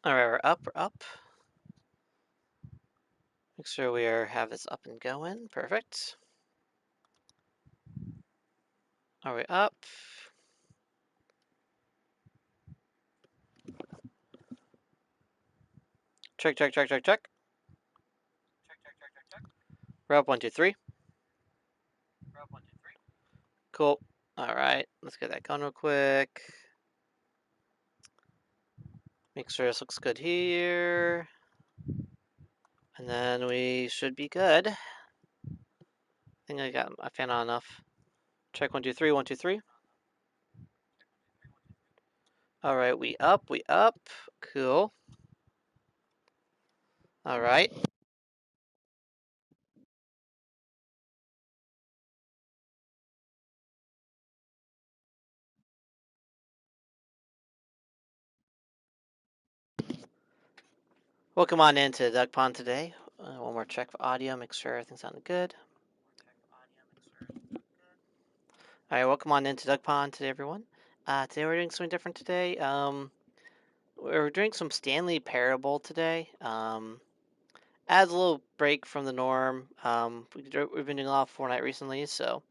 Alright, we're up, we're up. Make sure we have this up and going. Perfect. Are we up? Check, check, check, check, check. We're up 1, 2, 3. Cool. Alright, let's get that going real quick. Make sure this looks good here. And then we should be good. I think I got my fan on enough. Check 1, 2, 3, 1, 2, 3. Alright, we up, we up. Cool. Alright. Welcome on into the duck pond today. One more check for audio, make sure everything sounded good. Alright, welcome on into Duck Pond today, everyone. Today we're doing something different today. We're doing some Stanley Parable today. Adds a little break from the norm. We've been doing a lot of Fortnite recently, so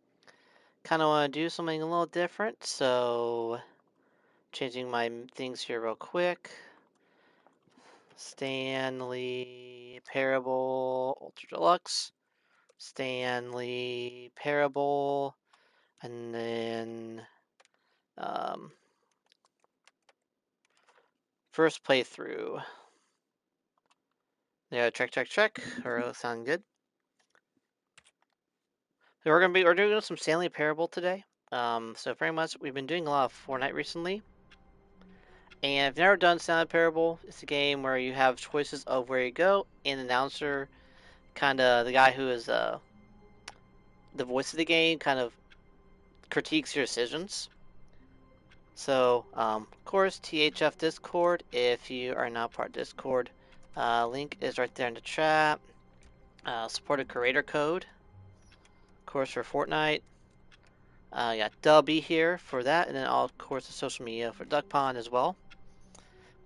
kind of want to do something a little different. So, changing my things here real quick. Stanley Parable Ultra Deluxe. Stanley Parable. And then first playthrough. Yeah, check, check, check. Or sound good. So we're doing some Stanley Parable today. So very much we've been doing a lot of Fortnite recently. And I've never done Stanley Parable. It's a game where you have choices of where you go, and the announcer, kinda the guy who is the voice of the game, kind of critiques your decisions. So, of course, THF Discord, if you are not part of Discord, link is right there in the chat. Supported creator code, of course, for Fortnite. Got Dubby here for that, and then of course the social media for Duck Pond as well.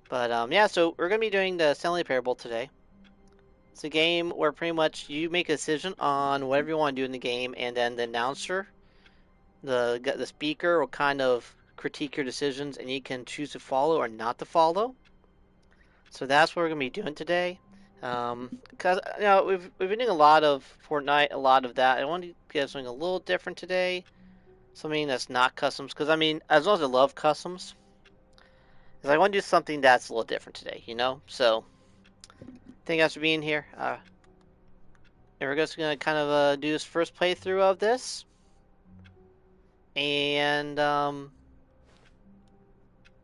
But yeah, so we're gonna be doing the Stanley Parable today. It's a game where pretty much you make a decision on whatever you want to do in the game, and then the announcer, the speaker, will kind of critique your decisions, and you can choose to follow or not to follow. So that's what we're gonna be doing today. Because we've been doing a lot of Fortnite, a lot of that. I want to get something a little different today. Something that's not customs, because I mean, as long as I love customs, because I want to do something that's a little different today, you know? So, thank you guys for being here. And we're just going to kind of do this first playthrough of this. And,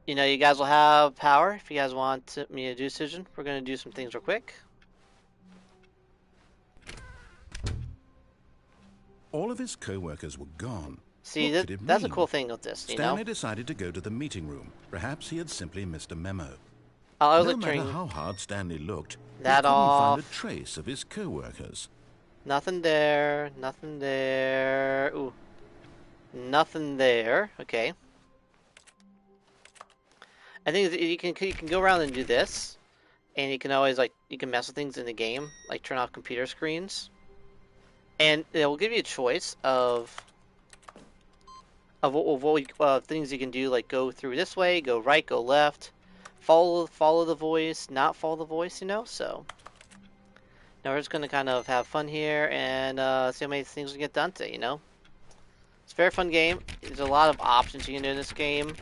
you guys will have power if you guys want me to do a decision. We're going to do some things real quick. All of his co-workers were gone. See, that's a cool thing with this, Stanley decided to go to the meeting room. Perhaps he had simply missed a memo. No matter how hard Stanley looked, he couldn't find a trace of his co-workers. Nothing there. Nothing there. Ooh. Nothing there. Okay. I think you can go around and do this, and you can always you can mess with things in the game, like turn off computer screens, and it will give you a choice of what things you can do, like go through this way, go right, go left, follow the voice, not follow the voice, So now we're just gonna kind of have fun here and see how many things we get done today, It's a very fun game. There's a lot of options you can do in this game.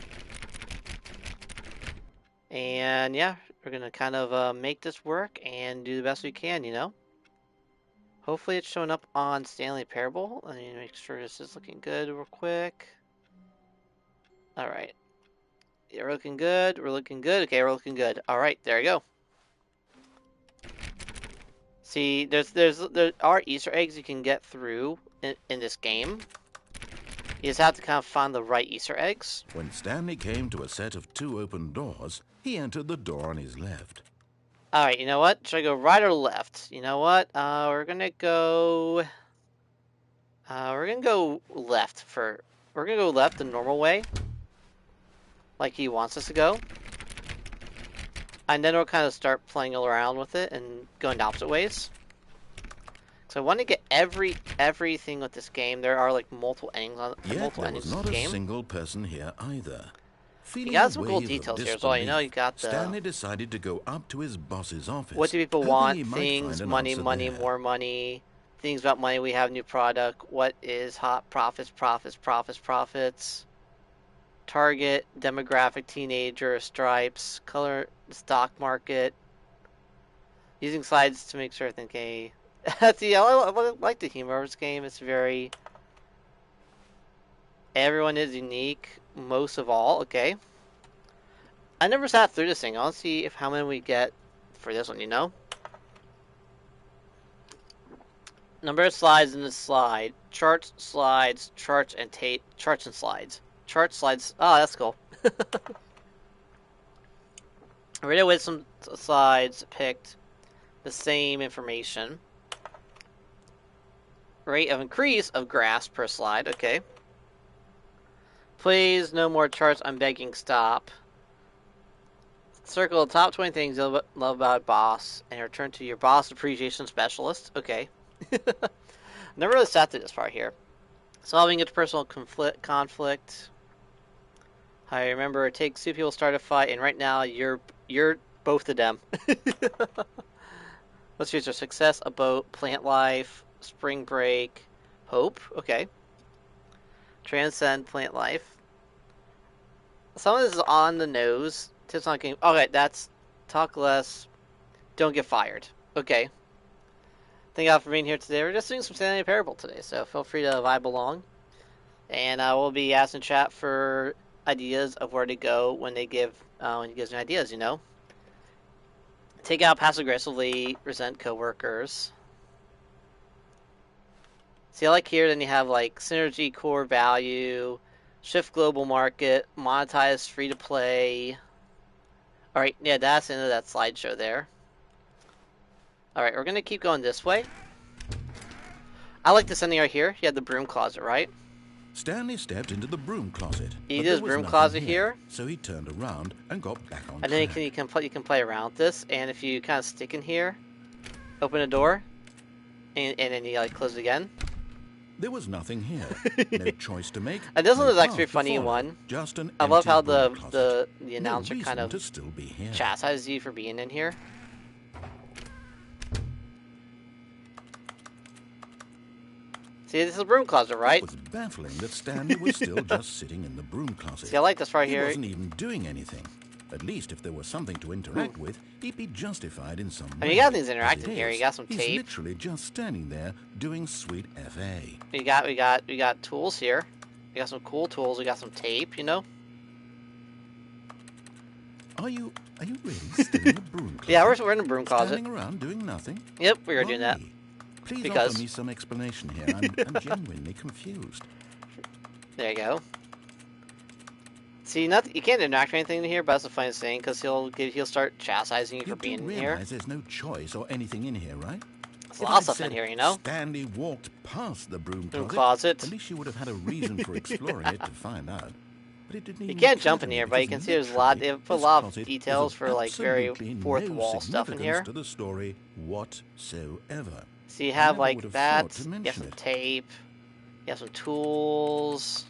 And yeah, we're going to kind of make this work and do the best we can, Hopefully it's showing up on Stanley Parable. Let me make sure this is looking good real quick. Alright. Yeah, we're looking good. We're looking good. Okay, we're looking good. Alright, there we go. See, there are Easter eggs you can get through in this game. You just have to kind of find the right Easter eggs. When Stanley came to a set of 2 open doors, he entered the door on his left. Alright, you know what? Should I go right or left? You know what? We're gonna go... we're gonna go left We're gonna go left the normal way. Like he wants us to go. And then we'll kind of start playing around with it and going the opposite ways. So I want to get everything with this game. There are like multiple endings Yet there in was this not a game. single person here either. You Feeling a got some cool wave of details here as well. You know, you disbelief, got the Stanley decided to go up to his boss's what office, do people hoping want? he might find Things, an money, answer money, there. more money. Things about money. We have new product. What is hot? Profits, profits, profits, profits. Target, demographic, teenager, stripes, color, stock market. Using slides to make sure I think a. See, I like the humor of this game. It's very. Everyone is unique, most of all. Okay. I never sat through this thing. I'll see if how many we get for this one, you know? Number of slides in this slide. Charts, slides, charts, and tape. Charts and slides. Chart slides. Oh, that's cool. Read it with some slides picked the same information. Rate of increase of graphs per slide. Okay. Please, no more charts. I'm begging, stop. Circle the top 20 things you'll love about a boss and return to your boss appreciation specialist. Okay. Never really sat through this part here. Solving interpersonal conflict. I remember it takes two people to start a fight, and right now you're both of them. Let's choose our success, a boat, plant life, spring break, hope. Okay. Transcend plant life. Some of this is on the nose. Tips on game. Okay, that's talk less. Don't get fired. Okay. Thank you all for being here today. We're just doing some Stanley Parable today, so feel free to vibe along. And I will be asking chat for ideas of where to go when they give when you guys ideas. You know, take out passive aggressively, resent coworkers. See, I like here. Then you have like synergy, core value, shift global market, monetize, free to play. All right, yeah, that's the end of that slideshow there. All right, we're gonna keep going this way. I like this ending right here. You have the broom closet, right? Stanley stepped into the broom closet, You but do there this was broom nothing closet here, here, so he turned around and got back on and then track. you can play around with this. And if you kind of stick in here, open a door, and then you like close it again. There was nothing here. No choice to make. And this No one is actually a path to funny follow, one. Just an I love empty how broom closet. the No announcer kind reason to of still be here. chastises you for being in here. See, this is a broom closet, right? It was baffling that Stanley was still just sitting in the broom closet. See, I like this right He here. wasn't even doing anything. At least if there was something to interact with, he'd be justified in some way. I mean, you got things As interacting it here. You is, got some he's tape. literally just standing there doing sweet FA. We got tools here. We got some cool tools. We got some tape. You know. Are you really still in the broom closet? Yeah, we're in a broom closet. Standing around doing nothing? Yep, we were doing that. Why? Please Because- offer me some explanation here. I'm genuinely confused. There you go. See, you can't interact or anything in here, but that's the funniest thing because he'll start chastising you for You do being in here. realize there's no choice or anything in here, right? There's If lots I'd of stuff in said here, you know. Stanley walked past the broom Broom closet. closet. At least you would have had a reason for exploring it to find out. But it didn't You even can't occur jump to in me here, but you because can see there's a lot. They literally put a this lot of closet was details of for like very absolutely fourth no wall stuff in here. significance to the story whatsoever. So you I have never like would have that. thought to You have mention some it. tape. You have some tools.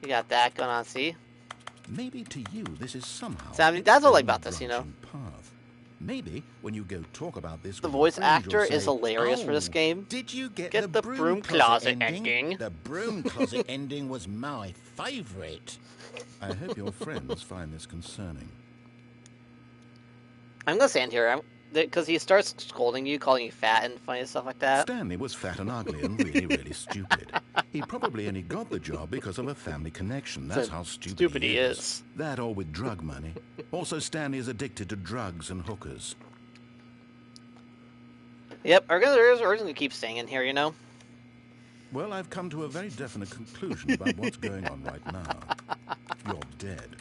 You got that going on. See. Maybe to you this is somehow. So, I mean, its that's what I like own about this, you know. branching path. Maybe when you go talk about this The with voice your friends, actor you'll is say, hilarious for this "Oh, game. Did you get Get the broom closet ending." The broom closet ending was my favourite. I hope your friends find this concerning. I'm gonna stand here because he starts scolding you, calling you fat and funny stuff like that. Stanley was fat and ugly and really, really stupid. He probably only got the job because of a family connection. That's how stupid he is. That or with drug money. Also, Stanley is addicted to drugs and hookers. Yep, we're gonna keep staying in here, you know. Well, I've come to a very definite conclusion about what's going on right now. You're dead.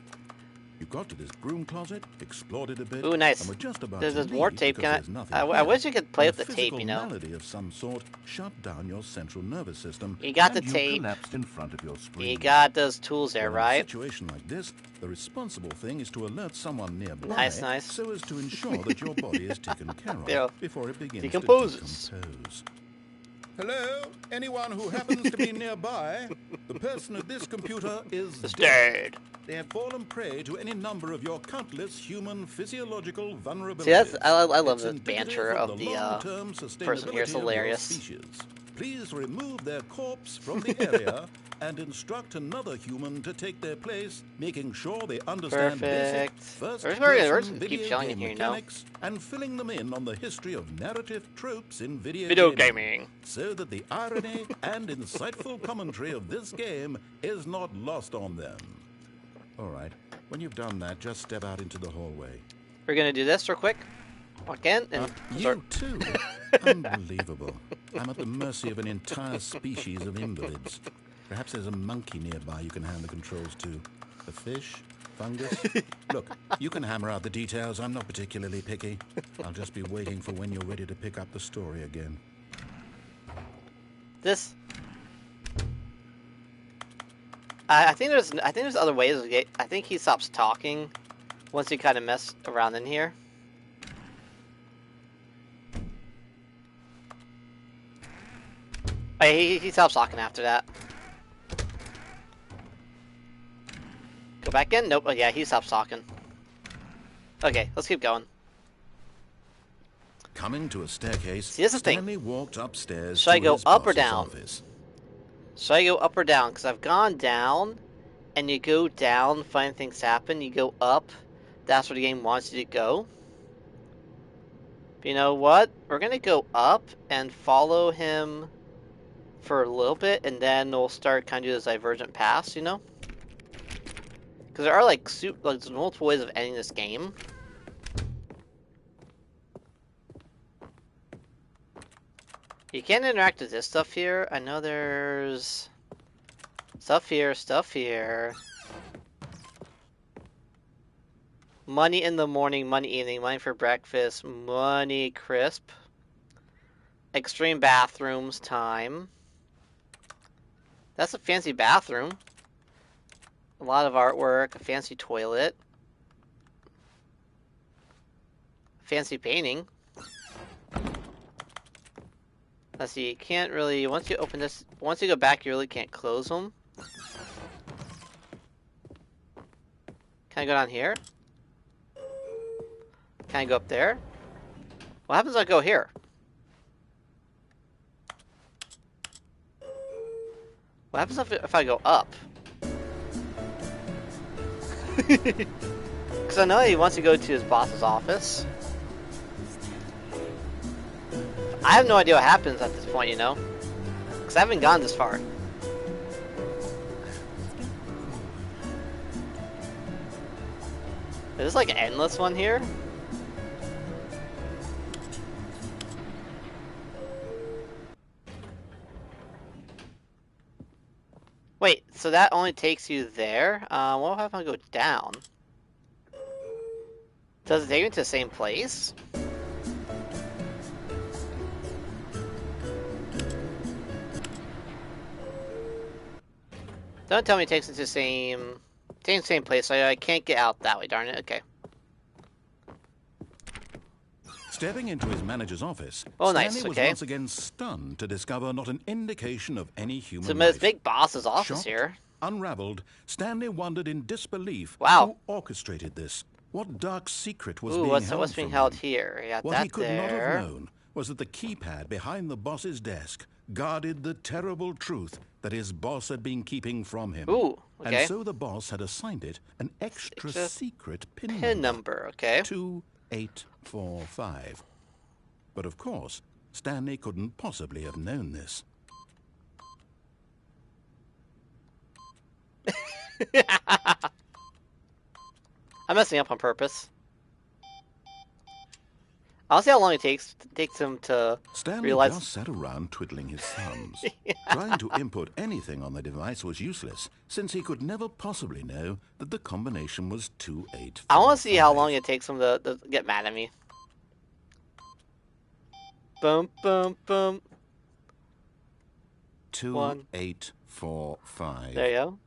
You got to this broom closet, explored it a bit, Ooh, nice. and were just about There's to this more leave tape. because there's nothing I here, wish you could play when with a the tape, physical you know. malady of some sort shut down your central nervous system, You got the and you tape. collapsed in front of your screen. You got those tools there, well, right? In a situation like this, the responsible thing is to alert someone nearby, Nice. so as to ensure that your body is taken care of before it begins to decompose. Hello? Anyone who happens to be nearby? The person at this computer is dead. They have fallen prey to any number of your countless human physiological vulnerabilities. See, I love the banter of the long-term person here. It's hilarious. Species. Please remove their corpse from the area and instruct another human to take their place, making sure they understand basic first-person video game mechanics and filling them in on the history of narrative tropes in video gaming, so that the irony and insightful commentary of this game is not lost on them. All right, when you've done that, just step out into the hallway. We're gonna do this real quick. Walk in and you too. Unbelievable. I'm at the mercy of an entire species of invalids. Perhaps there's a monkey nearby you can hand the controls to. A fish? Fungus? Look, you can hammer out the details. I'm not particularly picky. I'll just be waiting for when you're ready to pick up the story again. This... I think there's other ways to get... I think he stops talking once you kind of mess around in here. He stops talking after that. Go back in? Nope. Oh yeah, he stops talking. Okay, let's keep going. Coming to a staircase, see, this is Stanley walked upstairs. Should I go up or down? Office. Should I go up or down? Because I've gone down, and you go down, find things happen. You go up, that's where the game wants you to go. But you know what? We're gonna go up and follow him for a little bit, and then we'll start kind of do this divergent paths, you know? Because there are like there's multiple ways of ending this game. You can't interact with this stuff here. I know there's stuff here. Money in the morning, money evening, money for breakfast, money crisp. Extreme bathrooms time. That's a fancy bathroom. A lot of artwork, a fancy toilet. Fancy painting. Let's see, you can't really, once you open this, once you go back, you really can't close them. Can I go down here? Can I go up there? What happens if I go here? What happens if I go up? Because I know he wants to go to his boss's office. I have no idea what happens at this point, you know? Because I haven't gone this far. Is this like an endless one here? Wait, so that only takes you there? What if I go down? Does it take me to the same place? Don't tell me it takes it to the same place, so I can't get out that way, darn it. Okay. Stepping into his manager's office, oh, Stanley nice. was Okay. once again stunned to discover not an indication of any human So life. his big boss's office Shocked, here. Unraveled, Stanley wondered in disbelief wow. who orchestrated this. What dark secret was Ooh, being held what's being from held him? here? Yeah, What that he could there. not have known was that the keypad behind the boss's desk guarded the terrible truth that his boss had been keeping from him. Ooh, okay. And so the boss had assigned it an extra secret pin number. Okay. 2845. But of course, Stanley couldn't possibly have known this. I'm messing up on purpose. I'll see how long it takes him to Stanley realize. just sat around twiddling his thumbs. Trying to input anything on the device was useless, since he could never possibly know that the combination was 2845. I want to see how long it takes him to get mad at me. Boom, boom, boom. 2845. There you go.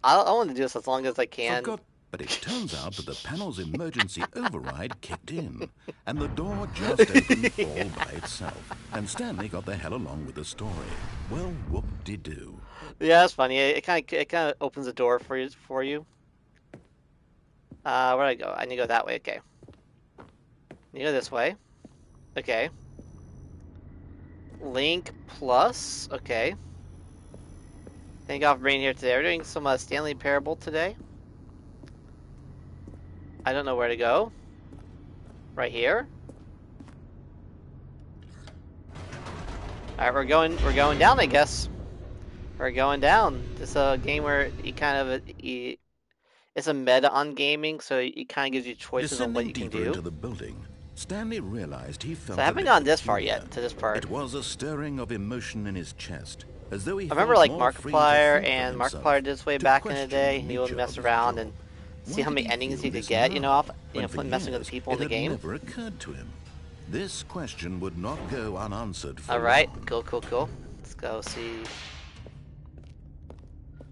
I want to do this as long as I can. But it turns out that the panel's emergency override kicked in, and the door just opened all by itself, and Stanley got the hell along with the story. Well, whoop-de-doo. Yeah, that's funny. It kind of opens the door for you. Where do I go? I need to go that way. Okay. I need to go this way. Okay. Link plus. Okay. Thank God for being here today. We're doing some Stanley Parable today. I don't know where to go. Right here. Alright, we're going down, I guess. We're going down. This is a game where you kind of it's a meta on gaming, so it kind of gives you choices on what you can do. Into the building, Stanley realized he felt. So I haven't gone this far yet to this part. It was a stirring of emotion in his chest, as though he. I remember like Markiplier, and Markiplier did this way back in the day. He would mess around and see how many endings he could get, messing with the people in the game. Never occurred to him. This question would not go unanswered for Alright, cool. Let's go see.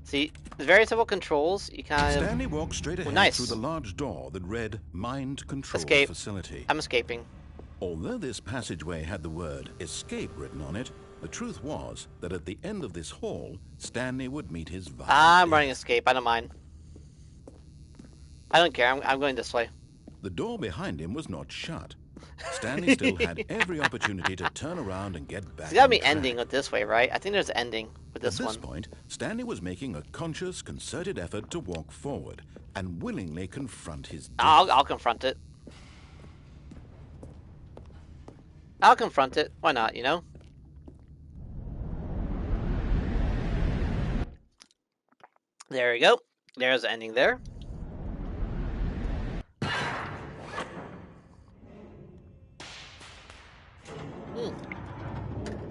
See, the very simple controls, you kind of... Stanley walked straight ahead through the large door that read Mind Control Facility. I'm escaping. Although this passageway had the word escape written on it, the truth was that at the end of this hall, Stanley would meet his violent I'm running escape, I don't mind. I don't care, I'm going this way. The door behind him was not shut. Stanley still had every opportunity to turn around and get back. There's gotta be ending with this way, right? I think there's an ending with this one. At this point, Stanley was making a conscious, concerted effort to walk forward and willingly confront his death. I'll confront it. I'll confront it. Why not, you know? There we go. There's the ending there.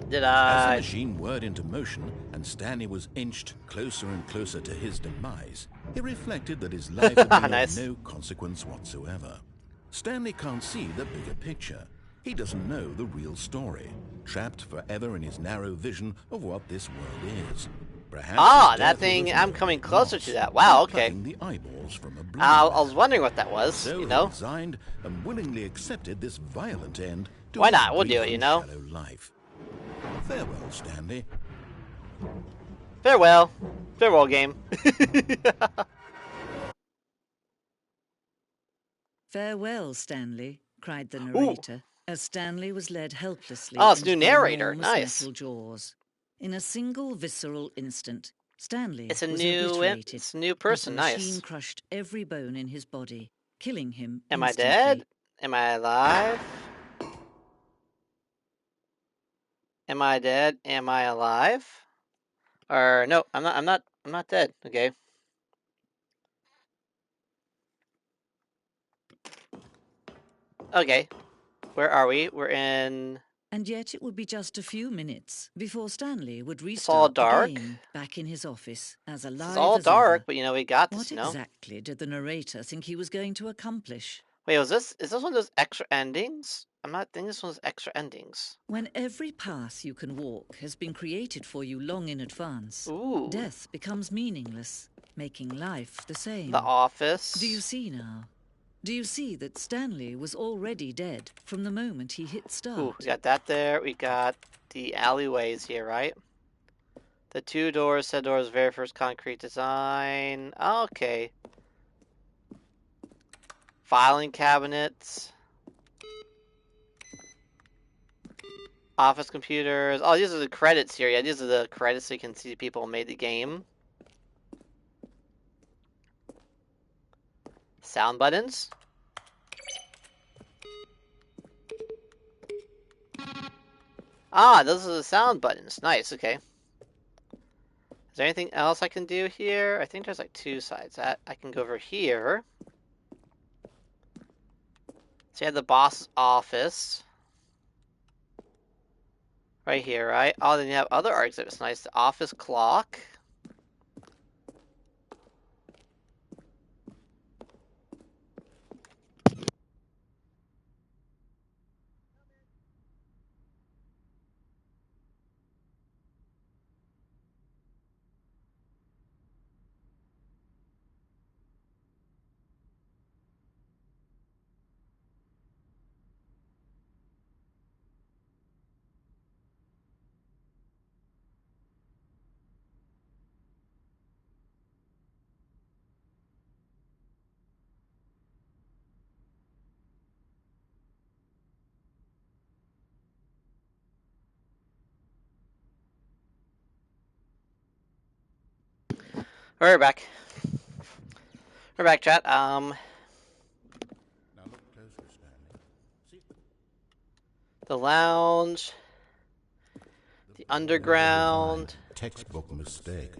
Did I... As the machine whirred into motion and Stanley was inched closer and closer to his demise, he reflected that his life had been nice. of no consequence whatsoever. Stanley can't see the bigger picture. He doesn't know the real story, trapped forever in his narrow vision of what this world is. Perhaps that thing, I'm coming closer to that. Wow, okay. The eyeballs from a I was wondering what that was, so you know? he resigned and willingly accepted this violent end to why not? We'll do it, you know? Life. Farewell, Stanley. Farewell. Farewell, game. Farewell, Stanley, cried the narrator, as Stanley was led helplessly it's into new narrator. enormous Nice. metal jaws. In a single visceral instant, Stanley It's a was new obliterated. it's a new person. The machine Nice. crushed every bone in his body, killing him Am I instantly. dead? Am I alive? Am I dead? Am I alive? Or no, I'm not dead. Okay. Okay. Where are we? We're in... And yet it would be just a few minutes before Stanley would all restart dark. the game back in his office as alive It's all as dark, ever. but we got this, What you know? exactly did the narrator think he was going to accomplish? Wait, is this one of those extra endings? I'm not thinking this one's extra endings. When every path you can walk has been created for you long in advance, Ooh. death becomes meaningless, making life the same. The Office. Do you see now? Do you see that Stanley was already dead from the moment he hit start? Ooh, we got that there. We got the alleyways here, right? The two doors, said doors, very first concrete design. Okay. Filing cabinets. Office computers. Oh, these are the credits here. Yeah, these are the credits so you can see people who made the game. Sound buttons. Ah, those are the sound buttons. Nice, okay. Is there anything else I can do here? I think there's like two sides. I can go over here. So you have the boss office. Right here, right? Oh, then you have other art exhibits. Nice. The office clock. We're back. We're back, chat. Now look closer, Stanley. See The lounge, the underground, textbook mistake.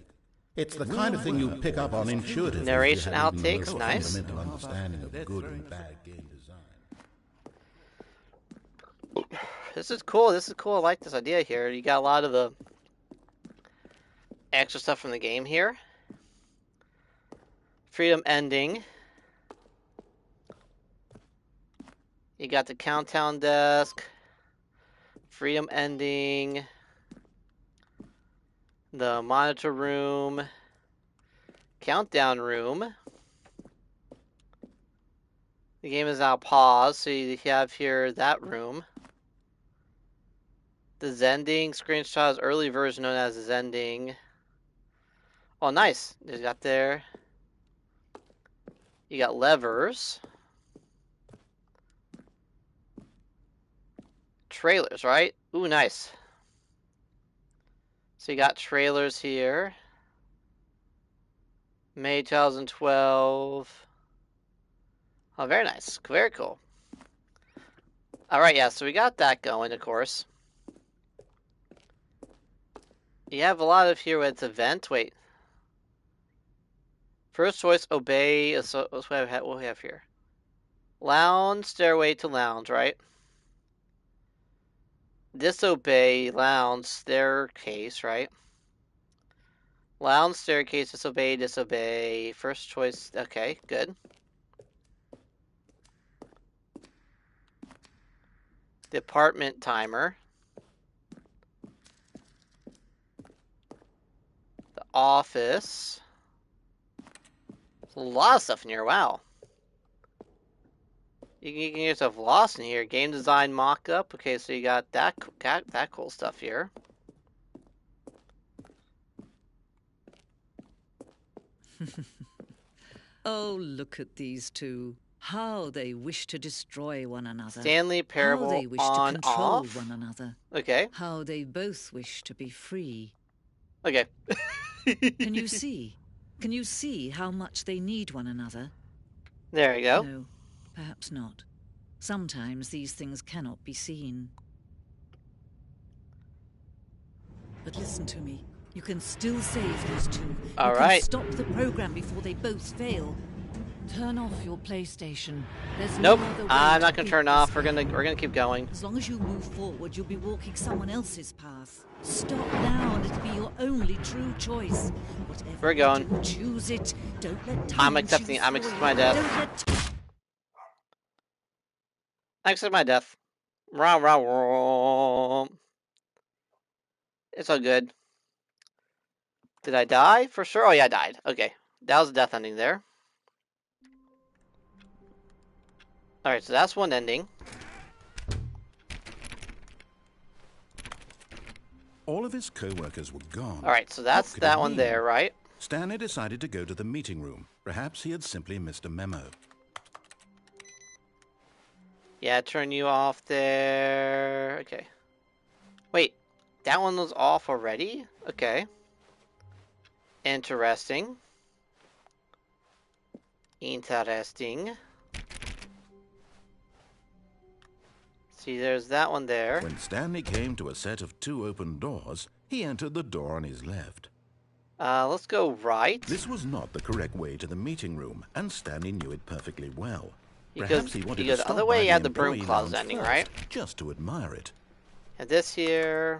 It's the kind of thing you pick up on intuitively. narration outtakes. Nice. Fundamental understanding of good and bad game design. This is cool. This is cool. I like this idea here. You got a lot of the extra stuff from the game here. Freedom ending. You got the countdown desk. Freedom ending. The monitor room. Countdown room. The game is now paused, so you have here that room. The Zending screenshot is early version known as Zending. Oh, nice. You got there. You got levers. Trailers, right? Ooh, nice. So you got trailers here. May 2012. Oh, very nice. Very cool. Alright, yeah, so we got that going, of course. You have a lot of here with event. Wait. First choice, obey. So what we have here? Lounge, stairway to lounge, right? Disobey, lounge, staircase, right? Lounge, staircase, disobey, disobey. First choice, okay, good. The apartment timer. The office. There's a lot of stuff in here, wow. You can get yourself lost in here. Game design mock-up. Okay, so you got that cool stuff here. Oh, look at these two. How they wish to destroy one another. Stanley How Parable they wish on to control off. one another. Okay. How they both wish to be free. Okay. Can you see? Can you see how much they need one another? There you go. No, perhaps not. Sometimes these things cannot be seen. But listen to me. You can still save these two. All you right. can stop the program before they both fail. Turn off your PlayStation. There's Nope. no other way I'm to not gonna beat turn this off. We're game. gonna keep going. As long as you move forward, you'll be walking someone else's path. Stop now, and it'll be your only true choice. Whatever We're going. you do, choose it. Don't let time I'm accepting choose I'm for accepting you. my death. Don't let I accept my death. Rah, rah, rah. It's all good. Did I die? For sure. Oh yeah, I died. Okay. That was a death ending there. Alright, so that's one ending. All of his co-workers were gone. Alright, so that's What could it that one mean? there, right? Stanley decided to go to the meeting room. Perhaps he had simply missed a memo. Yeah, turn you off there. Okay. Wait, that one was off already? Okay. Interesting. See, there's that one there. When Stanley came to a set of 2 open doors, he entered the door on his left. Let's go right. This was not the correct way to the meeting room, and Stanley knew it perfectly well. Because Perhaps he wanted you go to the stop other way, by you the have the broom employee closet lounge ending, first, right? just to admire it. And this here.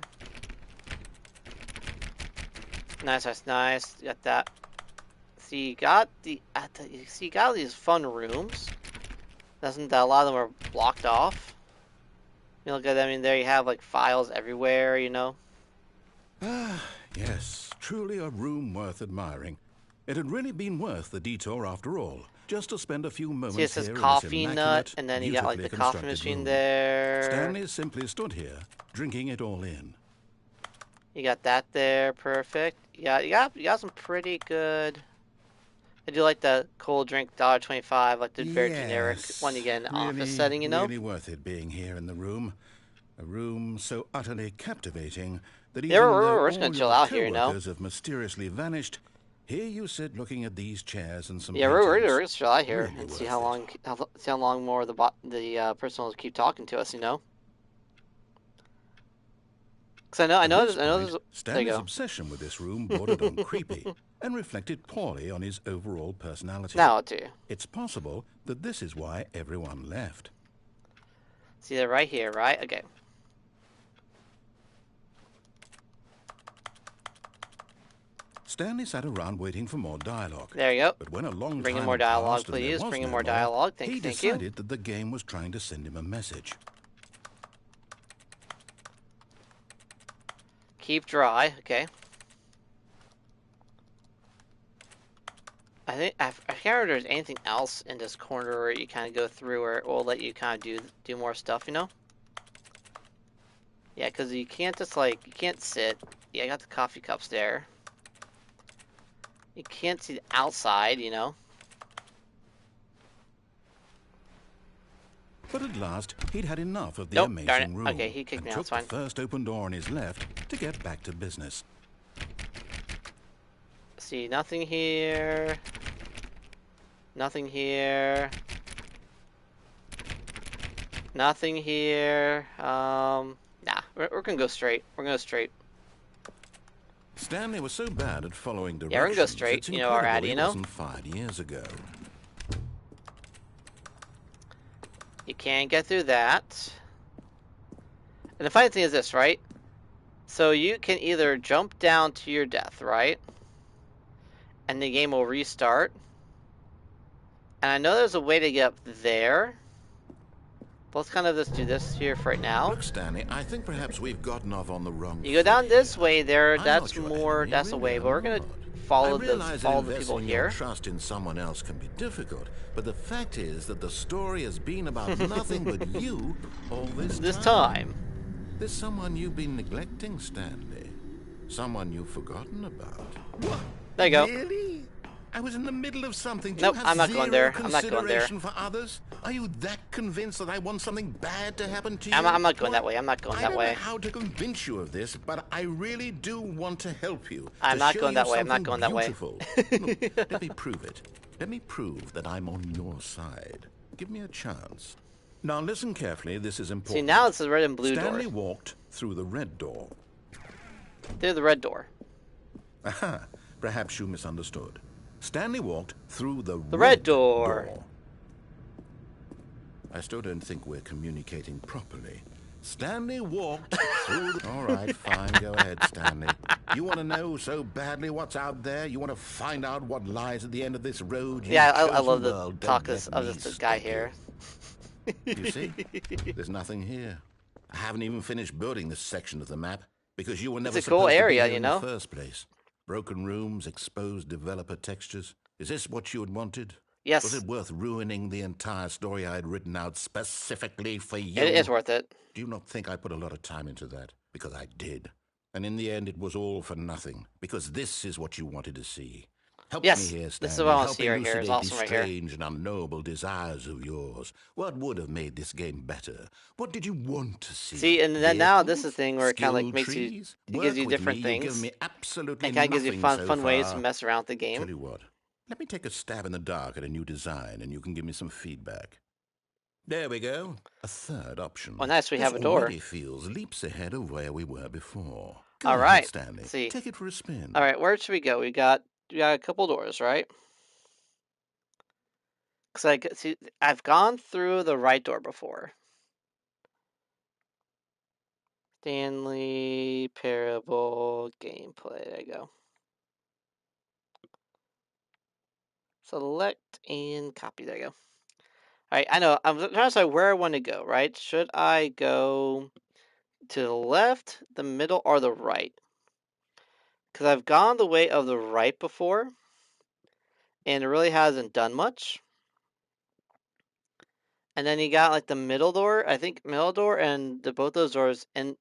Nice, nice, nice. You got that. See, you got you got all these fun rooms. Doesn't that a lot of them are blocked off? You look at them, I mean, there you have like files everywhere, you know. Ah, yes, truly a room worth admiring. It had really been worth the detour after all, just to spend a few moments See, it says here coffee in this nut, and then you got like the beautifully coffee constructed machine room. there. Stanley simply stood here, drinking it all in. You got that there, perfect. Yeah, you got some pretty good. I do like the cold drink, $1.25, like the very generic one you get in an office setting, you know. Really worth it being here in the room. A room so utterly captivating that Yeah, even we're though just gonna all chill your out here, you know. co-workers have mysteriously vanished, here you sit looking at these chairs and some Yeah, we're paintings. gonna chill out here Really and see worth how it. see how long more the person will keep talking to us, you know. Because I know At this there's. point, There you Stanley's go. obsession with this room bordered on creepy and reflected poorly on his overall personality. Now what do you? It's possible that this is why everyone left. See that right here, right? Okay. Stanley sat around waiting for more dialogue. There you go. But when a long Bring in time more had dialogue, passed and there please. was Bring in no more dialogue. he Thank you. decided that the game was trying to send him a message. Keep dry. Okay. I can't remember if there's anything else in this corner where you kind of go through, or it will let you kind of do more stuff, you know? Yeah, because you can't just like you can't sit. Yeah, I got the coffee cups there. You can't see the outside, you know. But at last, he'd had enough of the Nope, darn amazing it. room Okay, he kicked and me out. took It's fine. the first open door on his left to get back to business. See, nothing here. Nothing here. Nothing here. Nah, we're gonna go straight. We're gonna go straight. Stanley was so bad at following directions. Yeah, we're gonna go straight. It's You know, our ad, incredible you he know? wasn't 5 years ago. You can't get through that. And the funny thing is this, right? So you can either jump down to your death, right? And the game will restart. And I know there's a way to get up there. But let's kind of just do this here for right now. Look, Stanley, I think perhaps we've gotten off on the wrong You go down foot this here. way there, I'm that's not your more, enemy, that's the really, way. But we're I'm gonna not. follow I realize that the people investing here. your trust in someone else can be difficult, but the fact is that the story has been about nothing but you all this time. There's someone you've been neglecting, Stanley. Someone you've forgotten about. What? There you go. Really? I was in the middle of something. Do Nope, you have I'm not zero going there. I'm not going there. consideration for others? Are you that convinced that I want something bad to happen to you? I'm not going that way. I'm not going I that don't way. know how to convince you of this, but I really do want to help you. I'm to not show going you that way. I'm not something going that way. beautiful. Look, let me prove it. Let me prove that I'm on your side. Give me a chance. Now listen carefully. This is important. See, now it's the red and blue Stanley door. walked through the red door. Through the red door. Aha, perhaps you misunderstood. Stanley walked through the red door. I still don't think we're communicating properly. Stanley walked through the... All right, fine, go ahead, Stanley. You want to know so badly what's out there? You want to find out what lies at the end of this road? Yeah, I love the talk of this guy here. You see? There's nothing here. I haven't even finished building this section of the map because you were never It's a cool supposed area, to be here you in know? the first place. Broken rooms, exposed developer textures. Is this what you had wanted? Yes. Was it worth ruining the entire story I had written out specifically for you? It is worth it. Do you not think I put a lot of time into that? Because I did. And in the end, it was all for nothing. Because this is what you wanted to see. Help Yes, me here, Stanley. this is what I want to Help see right here. It's elucidate awesome these right here. strange and unknowable desires of yours. What would have made this game better? What did you want to see? See, and then now this is the Vehicles? thing where it kind of like Skill makes you, trees? it gives you Work with different me. things. You've given me absolutely It kind of gives you nothing so fun ways to far. mess around with the Tell game. you what. Let me take a stab in the dark at a new design, and you can give me some feedback. Yes, Yes, this is what I want to see. Stanley walked through the red door. Aha, perhaps you misunderstood. Stanley walked through the red door. There we go. A third option. Oh, nice, we This have a door. already feels leaps ahead of where we were before. Go All ahead, right. Stanley. Let's see. Take it for a spin. All right, where should we go? We got a couple doors, right? Because I've gone through the right door before. Stanley Parable gameplay. There you go. Select and copy. There you go. All right, I know. I'm trying to decide where I want to go, right? Should I go to the left, the middle, or the right? Because I've gone the way of the right before, and it really hasn't done much. And then you got like the middle door. I think middle door and both those doors end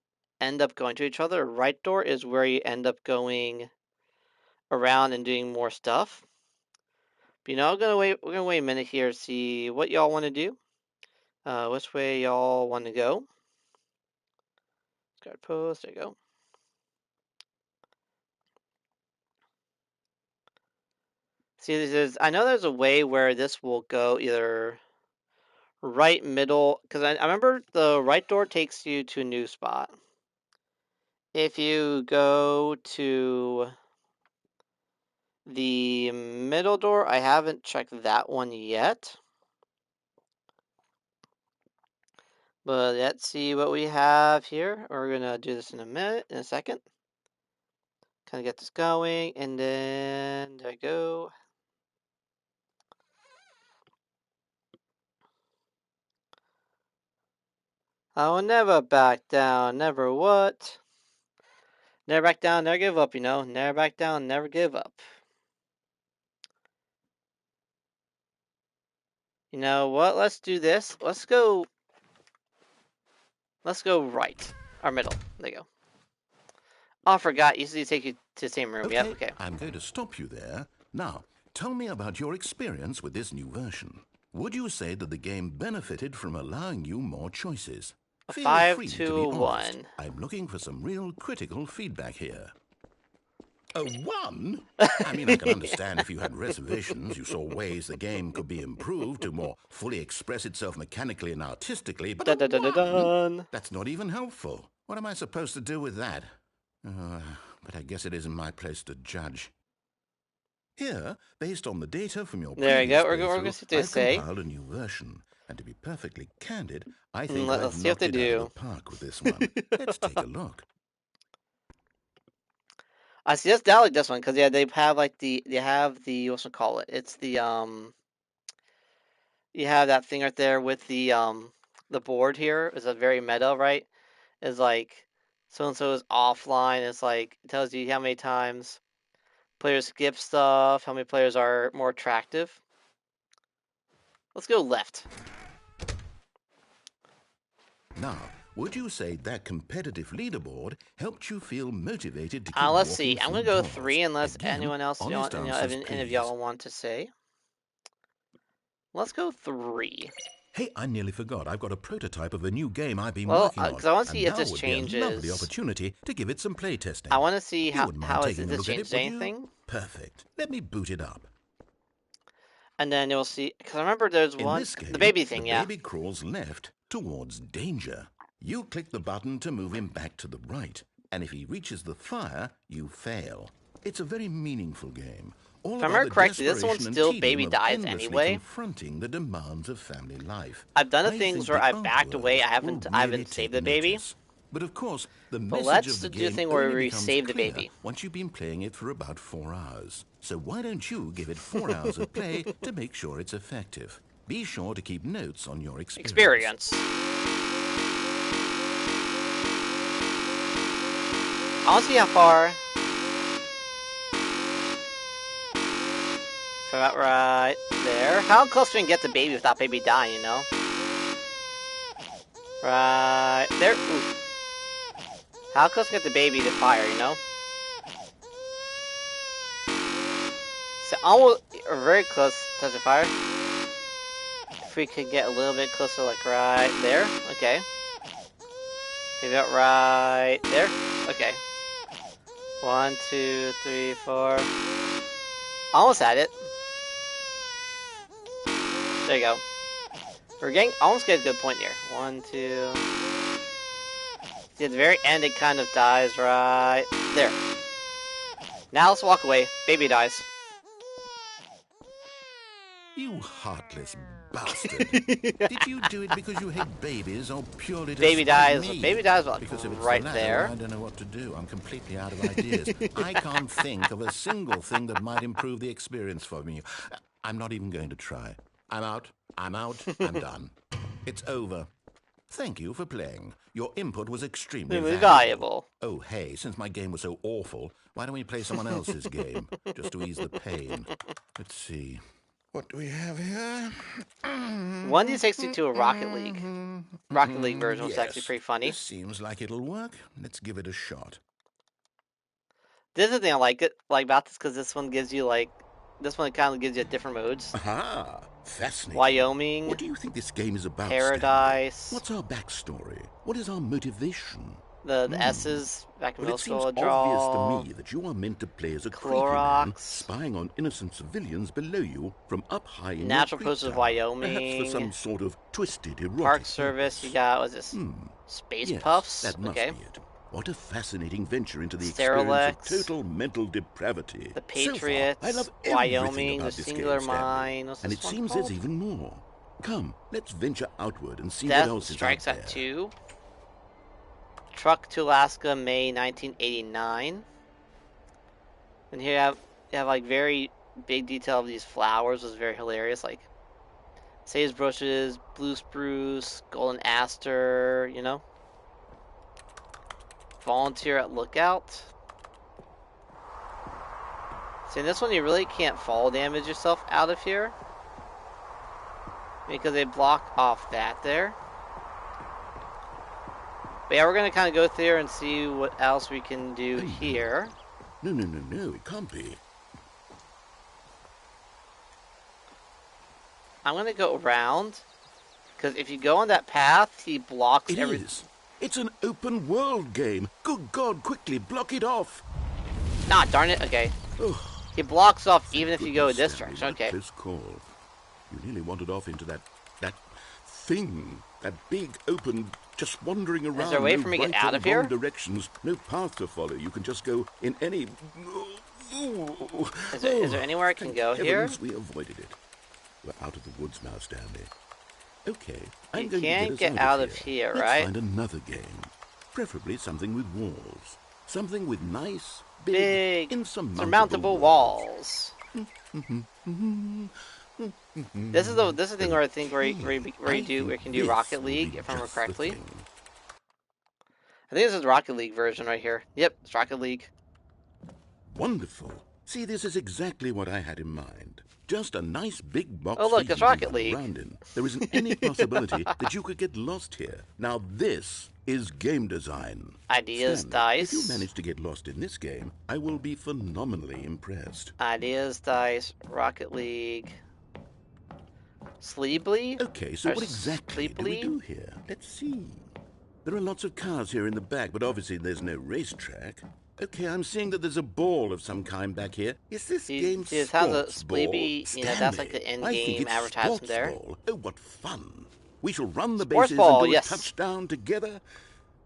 up going to each other. Right door is where you end up going around and doing more stuff. But we're gonna wait a minute here to see what y'all want to do. Which way y'all want to go? Card post. There you go. See, I know there's a way where this will go either right, middle, because I remember the right door takes you to a new spot. If you go to the middle door, I haven't checked that one yet. But let's see what we have here. We're gonna do this in a second. Kind of get this going, and then there we go. I will never back down, never what? Never back down, never give up, Never back down, never give up. You know what? Let's do this. Let's go right. Or middle. There you go. Oh, I forgot. Usually take you to the same room. Okay, Yep, okay. I'm going to stop you there. Now, tell me about your experience with this new version. Would you say that the game benefited from allowing you more choices? Feel 5, free 2, to be honest. 1. I'm looking for some real critical feedback here. A 1? I mean, I can understand if you had reservations, you saw ways the game could be improved to more fully express itself mechanically and artistically, but Dun, dun, dun, dun, a 1? dun. That's not even helpful. What am I supposed to do with that? But I guess it isn't my place to judge. Here, based on the data from your There you previous go. We're going to playthrough, see what they I've say. compiled a new version. And to be perfectly candid, I think Let's I've see what knocked they it out of do. the park with this one. Let's take a look. I see. That's like this one because they have like they have the what's it call it? It's the you have that thing right there with the board here. Is a very meta, right? Is like so and so is offline. It's like it tells you how many times players skip stuff, how many players are more attractive. Let's go left. Now, would you say that competitive leaderboard helped you feel motivated to keep Let's walking see. I'm through gonna go doors? 3 unless Again, anyone else, honest answers, any of please. y'all want to say. Let's go 3. Hey, I nearly forgot. I've got a prototype of a new game I've been Well, working on. because I want to see and if now this would be a lovely changes. opportunity to give it some play testing. I want to see You wouldn't mind has taking a this look at changed it, would you? anything. Perfect. Let me boot it up. And then you'll see, because I remember there's In one, this game, the baby thing, the yeah. baby crawls left towards danger. You click the button to move him back to the right, and if he reaches the fire, you fail. It's a very meaningful game. All If I about remember the correctly, this desperation one and still tedium baby of dies endlessly anyway. confronting the demands of family life. I've done the I things think where the I've backed away. artwork I will haven't really saved take the baby. notice. But of course, the But message let's of the do the game thing where only we becomes save the clear baby. once you've been playing it for about 4 hours. So why don't you give it 4 hours of play to make sure it's effective? Be sure to keep notes on your experience. I want to see how far. About right there. How close can we get the baby without baby dying, Right there. Ooh. How close can we get the baby to fire, So almost, or very close to the fire. If we could get a little bit closer, like right there. Okay. Maybe about right there. Okay. 1, 2, 3, 4. Almost had it. There you go. We're getting almost get a good point here. 1, 2. See, at the very end, it kind of dies right there. Now let's walk away. Baby dies. You heartless bastard. Did you do it because you hate babies or purely to Baby spite dies. me? Baby dies like Because if it's right the latter, there. I don't know what to do. I'm completely out of ideas. I can't think of a single thing that might improve the experience for me. I'm not even going to try. I'm out. I'm done. It's over. Thank you for playing. Your input was extremely valuable. Oh, hey, since my game was so awful, why don't we play someone else's game? Just to ease the pain. Let's see. What do we have here? 1d62 to a Rocket League. Rocket League version was actually pretty funny. This seems like it'll work. Let's give it a shot. This is the thing I like about this, because this one gives you this one kind of gives you different modes. Aha! Fascinating. Wyoming. What do you think this game is about, Paradise. Stanley? What's our backstory? What is our motivation? The S's back in middle school It seems obvious to me that you are meant to play as a creepy man, spying on innocent civilians below you from up high in Natural your Process of tower. Wyoming. Perhaps for some sort of twisted erotic Park Service. You got, what's this? Space Puffs? That must be it. What a fascinating venture into the Sterilix, experience of total mental depravity. The Patriots, So far, I love Wyoming, about the this Singular game, Stanley. Mine. What's And this it one seems called? there's even more. Come, let's venture outward and see Death what else Strikes is out at there. 2. Truck to Alaska, May 1989. And here you have like very big detail of these flowers. Was very hilarious. Like sagebushes, blue spruce, golden aster. You know. Volunteer at Lookout. See, in this one you really can't fall damage yourself out of here, because they block off that there. But yeah, we're going to kind of go through and see what else we can do here. No, it can't be. I'm going to go around, because if you go on that path, he blocks everything. It is. It's an open world game. Good God, quickly block it off. Nah, darn it. Okay. Oh, He blocks off even if you go this Stanley, direction. Okay. Close call. You nearly wandered off into that thing. That big, open, just wandering around. Is there a way for me to get out of here? Directions, no path to follow. You can just go in any... Is there anywhere I can go here? We avoided it. We're out of the woods now, Stanley. Okay, You can't get out of here, right? Let's find another game. Preferably something with walls. Something with nice, Big, insurmountable walls. This is the thing where I think where you can do Rocket League, if I remember correctly. I think this is the Rocket League version right here. Yep, it's Rocket League. Wonderful. See, this is exactly what I had in mind. Just a nice big box. Oh, look, it's Rocket League. There isn't any possibility that you could get lost here. Now this is game design. Ideas Stanley, Dice. If you manage to get lost in this game, I will be phenomenally impressed. Ideas Dice, Rocket League. Sleeply? Okay, so what exactly do we do here? Let's see. There are lots of cars here in the back, but obviously there's no racetrack. Okay, I'm seeing that there's a ball of some kind back here. Is this game It has a sports ball? Sleepy, you know, that's like the in-game advertisement there. Ball. Oh, what fun. We shall run the Sports bases ball, and do yes. a touchdown together.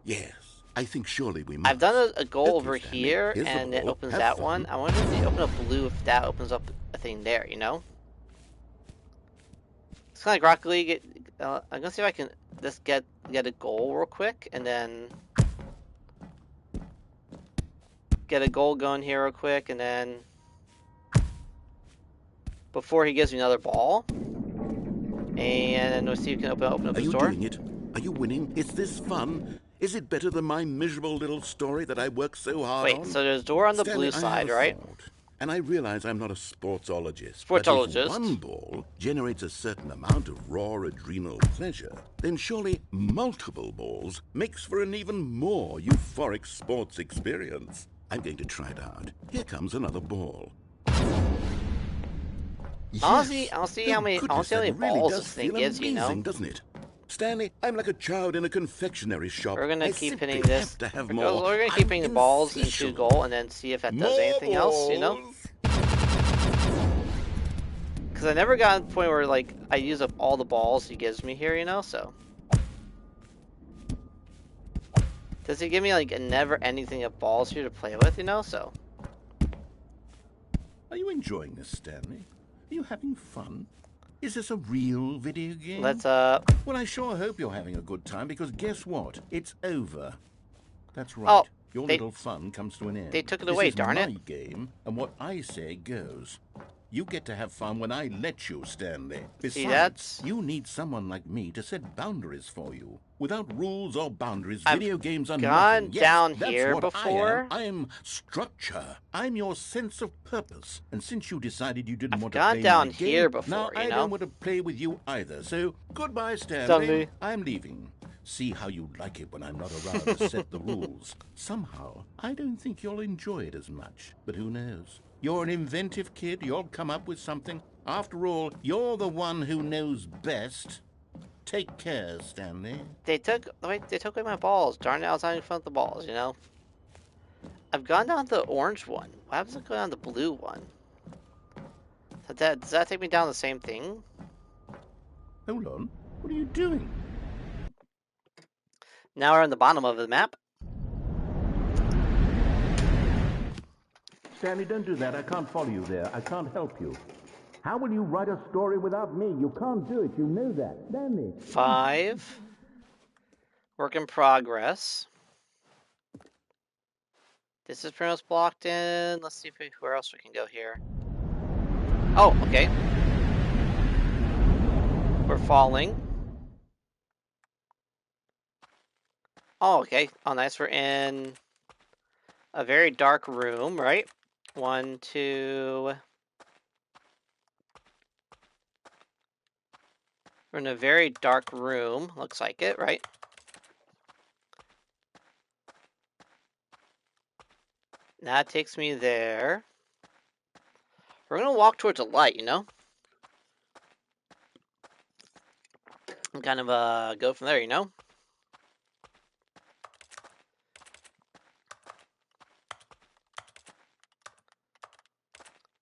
Yes, I think surely we must. I've done a goal Okay, over Stanley, here, here's the and it ball. opens Have that fun. one. I wonder if they open up blue, if that opens up a thing there, you know? It's kind of like Rocket League. I'm gonna see if I can just get a goal real quick, and then get a goal going here real quick, and then before he gives me another ball, and we'll see if we can open up Are the you door. doing it? Are you winning? Is this fun? Is it better than my miserable little story that I worked so hard on? Wait, so there's a door on the Stanley, blue I side, have a right? thought. And I realize I'm not a sportsologist. But Sportsologist. if one ball generates a certain amount of raw adrenal pleasure, then surely multiple balls makes for an even more euphoric sports experience. I'm going to try it out. Here comes another ball. Honestly, I don't see how many goodness, that really balls does this thing feel gives, you know? amazing, doesn't it? Stanley, I'm like a child in a confectionery shop. We're gonna I keep simply hitting this. have to have We're more. gonna keep hitting the balls into insatiable. goal, and then see if that does anything else, you know? More Because Because I never got to the point where, like, I use up all the balls he gives me here, you know, so. Does he give me, like, a never anything of balls here to play with, you know, so. Are you enjoying this, Stanley? Are you having fun? Is this a real video game? Let's, Well, I sure hope you're having a good time, because guess what? It's over. That's right. Oh, Your little fun comes to an end. They took it away, darn it. This is my game, and what I say goes. You get to have fun when I let you, Stanley. Besides, you need someone like me to set boundaries for you. Without rules or boundaries, video games are nothing. I've gone down Yes, here that's what before. I'm structure. I'm your sense of purpose. And since you decided you didn't I've want to gone play down my game, here before, now you I know? don't want to play with you either. So goodbye, Stanley. I'm leaving. See how you like it when I'm not around to set the rules. Somehow, I don't think you'll enjoy it as much. But who knows? You're an inventive kid. You'll come up with something. After all, you're the one who knows best. Take care, Stanley. They took away my balls. Darn it, I was having fun with the balls, you know? I've gone down the orange one. Why happens to go down the blue one? Does that take me down the same thing? Hold on. What are you doing? Now we're on the bottom of the map. Stanley, don't do that. I can't follow you there. I can't help you. How will you write a story without me? You can't do it. You know that. Stanley. 5. Work in progress. This is pretty much blocked in. Let's see where else we can go here. Oh, okay. We're falling. Oh, okay. Oh, nice. We're in a very dark room, right? 1, 2. We're in a very dark room. Looks like it, right? That takes me there. We're gonna walk towards a light, you know? And kind of go from there, you know?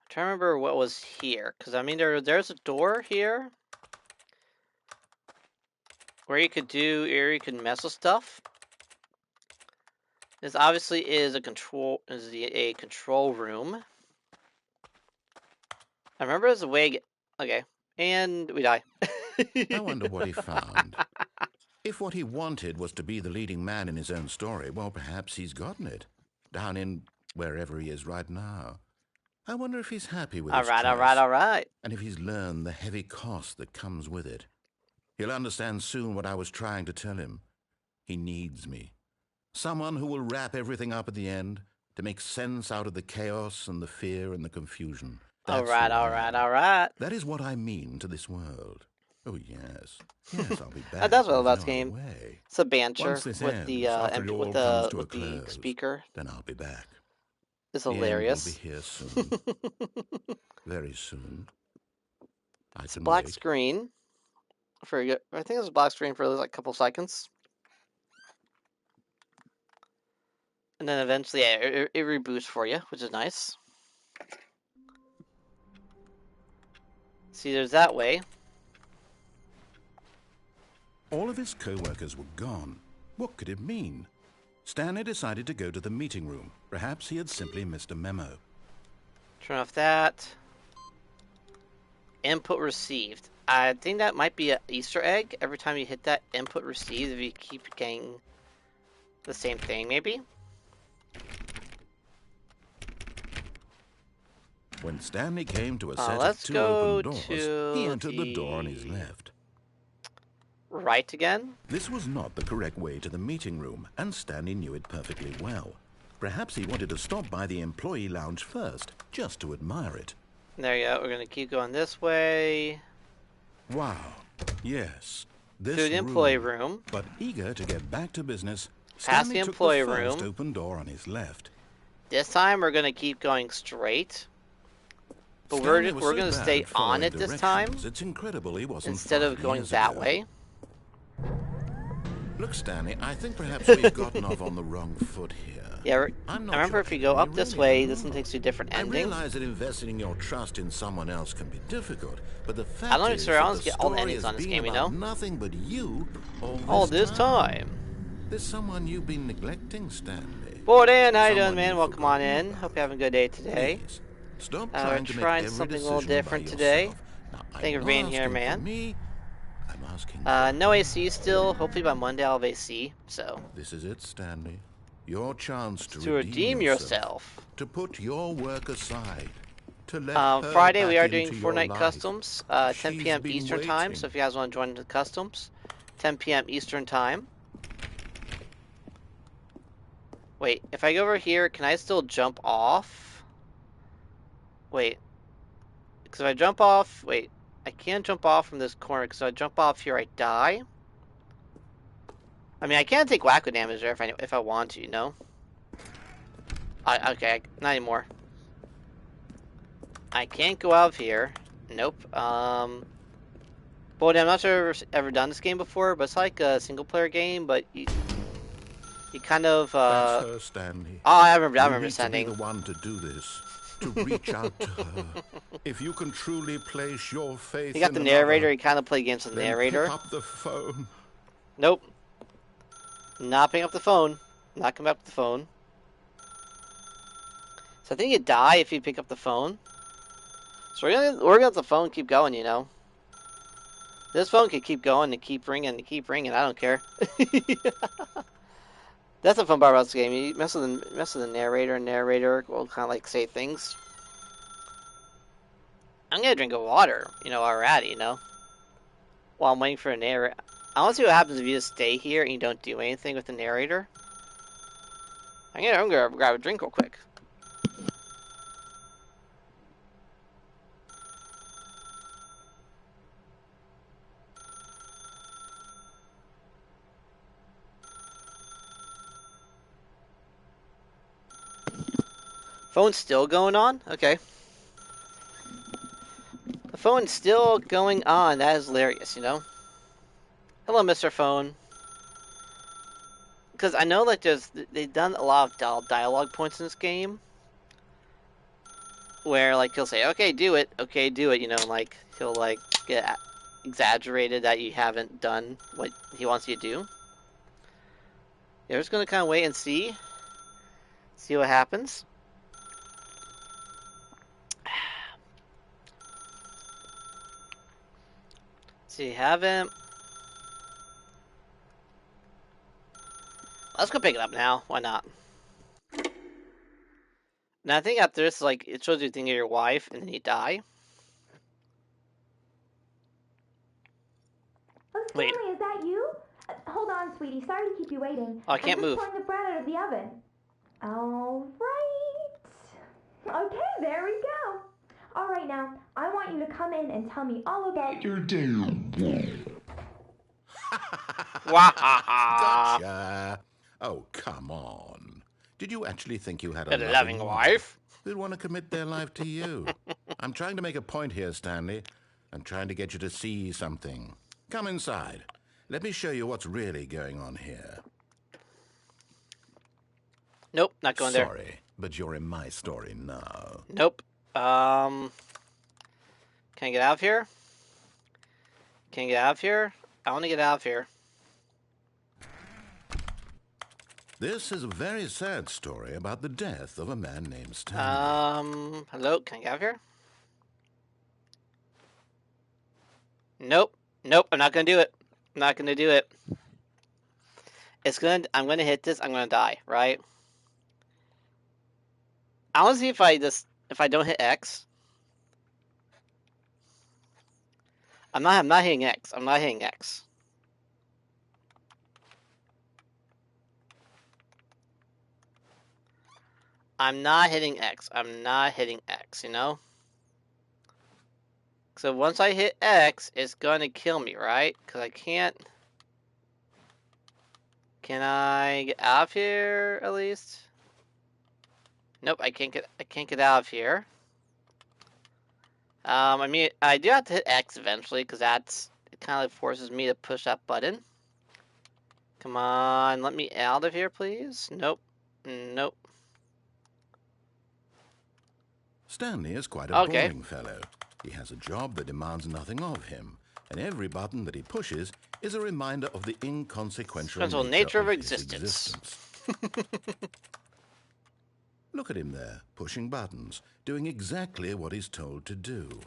I'm trying to remember what was here, because I mean there's a door here where you could mess with stuff. This obviously is a control room. I remember there's a way. Okay, and we die. I wonder what he found. If what he wanted was to be the leading man in his own story, well, perhaps he's gotten it. Down in wherever he is right now. I wonder if he's happy with his choice. All right. And if he's learned the heavy cost that comes with it. He'll understand soon what I was trying to tell him. He needs me. Someone who will wrap everything up at the end to make sense out of the chaos and the fear and the confusion. All right. That is what I mean to this world. Oh, yes. Yes, I'll be back. That's what about this game. It's a banter with the speaker. Then I'll be back. It's hilarious. Will be here soon. Very soon. It's a black screen. I think it was a black screen for like a couple seconds. And then eventually it reboots for you, which is nice. See, there's that way. All of his co-workers were gone. What could it mean? Stanley decided to go to the meeting room. Perhaps he had simply missed a memo. Turn off that. Input received. I think that might be an Easter egg. Every time you hit that, input received, if you keep getting the same thing, maybe? When Stanley came to a set let's of 2 go open doors, to he entered the door on his left. Right again? This was not the correct way to the meeting room, and Stanley knew it perfectly well. Perhaps he wanted to stop by the employee lounge first, just to admire it. There you go. We're going to keep going this way. Wow. Yes. This To the employee room. But eager to get back to business, Past Stanley the employee took the first room. open door on his left. This time we're going to keep going straight. But we're going to stay on it this time. It's incredible he wasn't instead of going that way. Look Look, Stanley, I think perhaps we've gotten off on the wrong foot here. Yeah, I'm I not remember your if you go enemy, up this really, way, I'm this one not. takes you to a different I ending. realize that investing your trust in someone else can be difficult, but the I fact don't is expect I that want the to get all the story endings has on this been game, you about know? nothing but you All all this this time. time. There's someone you've been neglecting, Stanley. Boy, Dan, how you doing, Someone man? you've Welcome on forgotten in. about. Hope you're having a good day today. Please, stop We're trying to make trying every something a little decision by different today. yourself. Now, Thank I'm you for not being here, asking for man. me, I'm asking for No you. AC still. Hopefully by Monday I'll have AC. So, This is it, Stanley. Your chance it's to to redeem redeem yourself. yourself. To put your work aside. To let her Friday we back are doing into your Fortnite life. Customs, 10 She's p.m. been Eastern Time. So waiting. if you guys want to join the Customs, 10 p.m. Eastern Time. Wait, if I go over here, can I still jump off? Wait, because if I jump off, wait, I can't jump off from this corner because if I jump off here, I die. I mean, I can take wacko damage there if I want to, you know. Okay, not anymore. I can't go out of here. Nope. Boy, I'm not sure if I've ever done this game before, but it's like a single player game, but you kind of That's her, Stanley. Oh, I remember You need this ending. to be the one to do this. To reach out to her. If you can truly place your faith You got in the narrator, another, you kind of play against the then narrator. pick up the phone. Nope. Not picking up the phone. Not coming up with the phone. So I think you die if you pick up the phone. So we're gonna let the phone keep going, you know. This phone could keep going and keep ringing and keep ringing. I don't care. That's the fun part about this game. You mess with the narrator, and narrator will kind of like say things. I'm gonna drink of water, you know, already, you know. While I'm waiting for a narrator. I want to see what happens if you just stay here and you don't do anything with the narrator. I'm gonna grab a drink real quick. Phone's still going on? Okay. The phone's still going on. That is hilarious, you know? Hello, Mr. Phone. Because I know, like, they've done a lot of dialogue points in this game. Where, like, he'll say, okay, do it, you know, and, like, he'll, like, get exaggerated that you haven't done what he wants you to do. You're just gonna kind of wait and see what happens. So you haven't. Let's go pick it up now. Why not? Now I think after this, like, it shows you the thing of your wife, and then you die. Oh, Wait. Stanley, is that you? Hold on, sweetie. Sorry to keep you waiting. Oh, I can't I'm just move. pulling the bread out of the oven. All right. Okay, there we go. All right, now, I want you to come in and tell me all about your day. Gotcha. Oh, come on. Did you actually think you had a loving wife? Who'd want to commit their life to you? I'm trying to make a point here, Stanley. I'm trying to get you to see something. Come inside. Let me show you what's really going on here. Nope, not going there. Sorry, but you're in my story now. Nope. Can I get out of here? Can I get out of here? I want to get out of here. This is a very sad story about the death of a man named Stanley. Hello? Can I get out of here? Nope. Nope, I'm not gonna do it. I'm not gonna do it. I'm gonna hit this, I'm gonna die, right? I wanna see if I don't hit X. I'm not hitting X. I'm not hitting X. I'm not hitting X. I'm not hitting X, you know? So once I hit X, it's gonna kill me, right? Because I can't... Can I get out of here, at least? Nope, I can't get out of here. I mean, I do have to hit X eventually, because it kind of forces me to push that button. Come on, let me out of here, please. Nope. Nope. Stanley is quite a Okay. boring fellow. He has a job that demands nothing of him, and every button that he pushes is a reminder of the inconsequential nature of his existence. Look at him there, pushing buttons, doing exactly what he's told to do.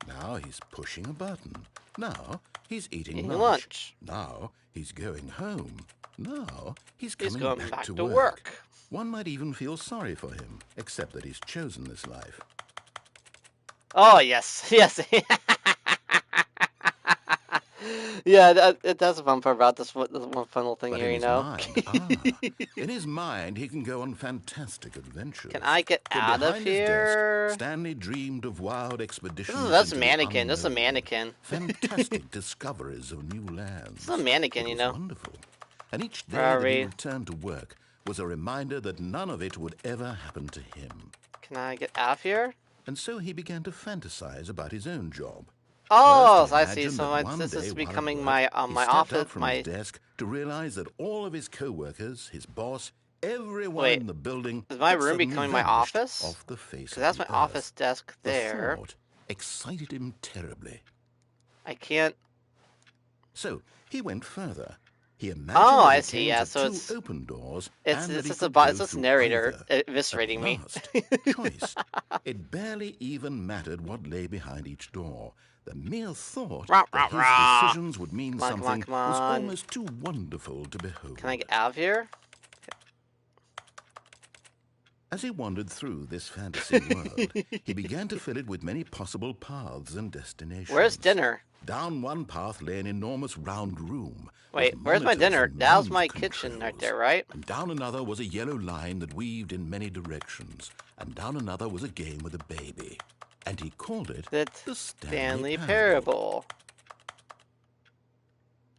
Now he's pushing a button. Now he's eating lunch. Now he's going home. Now he's coming back to work. One might even feel sorry for him, except that he's chosen this life. Oh, yes. Yes. Yeah, that's the fun part about this one fun little thing But here, in you his know? mind, in his mind, he can go on fantastic adventures. Can I get For out of behind his here? desk, Stanley dreamed of wild expeditions. That's a into the mannequin. That's a unknown, mannequin. fantastic discoveries of new lands. It's a mannequin, It you was know? wonderful. And each day Where are that he we? returned to work was a reminder that none of it would ever happen to him. Can I get out of here? And so he began to fantasize about his own job. Oh, First, he I see. imagined So that one this day is while at becoming work, my he my stepped office. up from his desk to realize that all of his co-workers, his boss, everyone Wait, in the building is my had room suddenly becoming my vanished office? off the face Because of that's the my earth. office desk there. The thought excited him terribly. I can't. So he went further. He imagined Oh, that I he see. came Yeah, to so two open doors, it's and that he just could go it's this through narrator either. eviscerating me. At last, choice. It barely even mattered what lay behind each door. The mere thought Rah, that rah, his rah. decisions would mean something Come on. was almost too wonderful to behold. Can I get out of here? As he wandered through this fantasy world, he began to fill it with many possible paths and destinations. Where's dinner? Down one path lay an enormous round room. Wait, where's my dinner? That was my kitchen right there, right? And down another was a yellow line that weaved in many directions. And down another was a game with a baby. And he called it the Stanley Parable.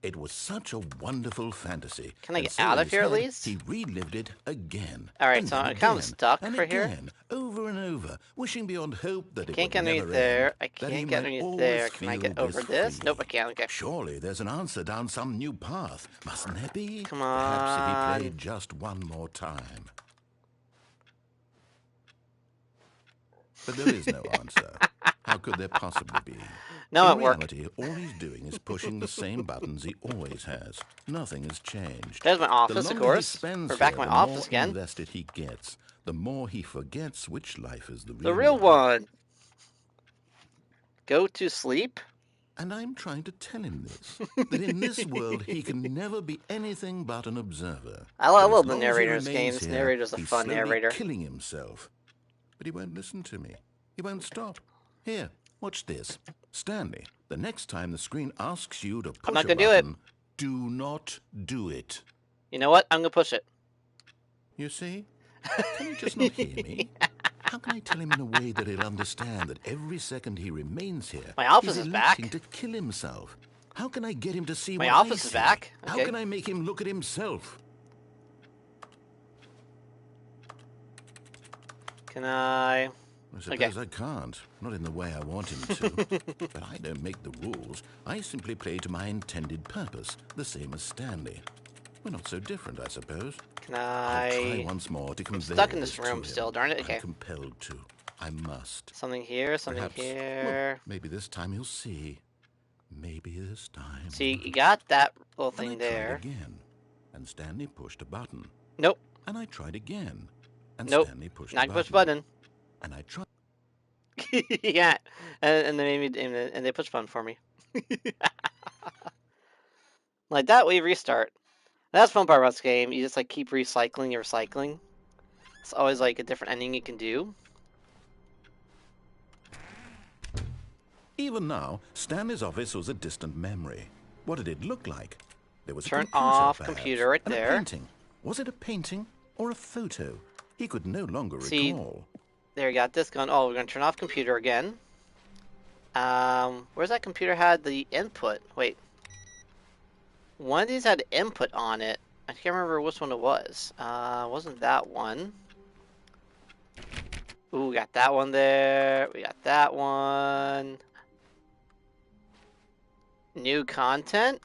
It was such a wonderful fantasy. Can I get out of here at least? He relived it again. Alright, so I'm kind of stuck and for again, here. Over and over, wishing beyond hope that it Can't would get never underneath there. end, I that he can't get might underneath always there. Can I feel get over this? free. Nope, I can't. Okay. Surely there's an answer down some new path. Mustn't there be? Come Perhaps if on. he played just one more time. But there is no answer. How could there possibly be? No, In it worked. reality, all he's doing is pushing the same buttons he always has. Nothing has changed. There's my office, The of longer course. he spends We're back here, in my the office more again. invested he gets, the more he forgets which life is the real, The real one. Go to sleep? And I'm trying to tell him this, that in this world he can never be anything but an observer. I That love as the long as he narrator's remains game. This here, narrator's a he's fun slowly narrator. killing himself. But he won't listen to me. He won't stop. Here, watch this. Stanley, the next time the screen asks you to push I'm not a gonna do it. button, do not do it. You know what? I'm gonna push it. You see? Can you just not hear me? How can I tell him in a way that he'll understand that every second he remains here, My office he's is back. electing to kill himself? How can I get him to see My what office I is see? back? How Okay. can I make him look at himself? Can I? I suppose I can't. Not in the way I want him to. But I don't make the rules. I simply play to my intended purpose, the same as Stanley. We're not so different, I suppose. Can I'll try I? once more to convey Stuck in this this to room him. still. Darn it. Okay. I'm compelled to. I must. Something here. Something Perhaps, here. well, maybe this time he'll see. Maybe this time. See, you got that little And thing I tried there. again, and Stanley pushed a button. Nope. And I tried again, and Nope. Stanley pushed Not a gonna push button. button. And I tried. Yeah, and they made me and they push button for me. Like that, we restart. That's the fun part about this game. You just like keep recycling your recycling. It's always like a different ending you can do. Even now, Stanley's office was a distant memory. What did it look like? There was Turn a computer, off perhaps, computer right and there. A painting. Was it a painting or a photo? He could no longer See, recall. There, you got this going. Oh, we're gonna turn off computer again. Where's that computer had the input? Wait. One of these had input on it. I can't remember which one it was. Wasn't that one. Ooh, we got that one there. We got that one. New content?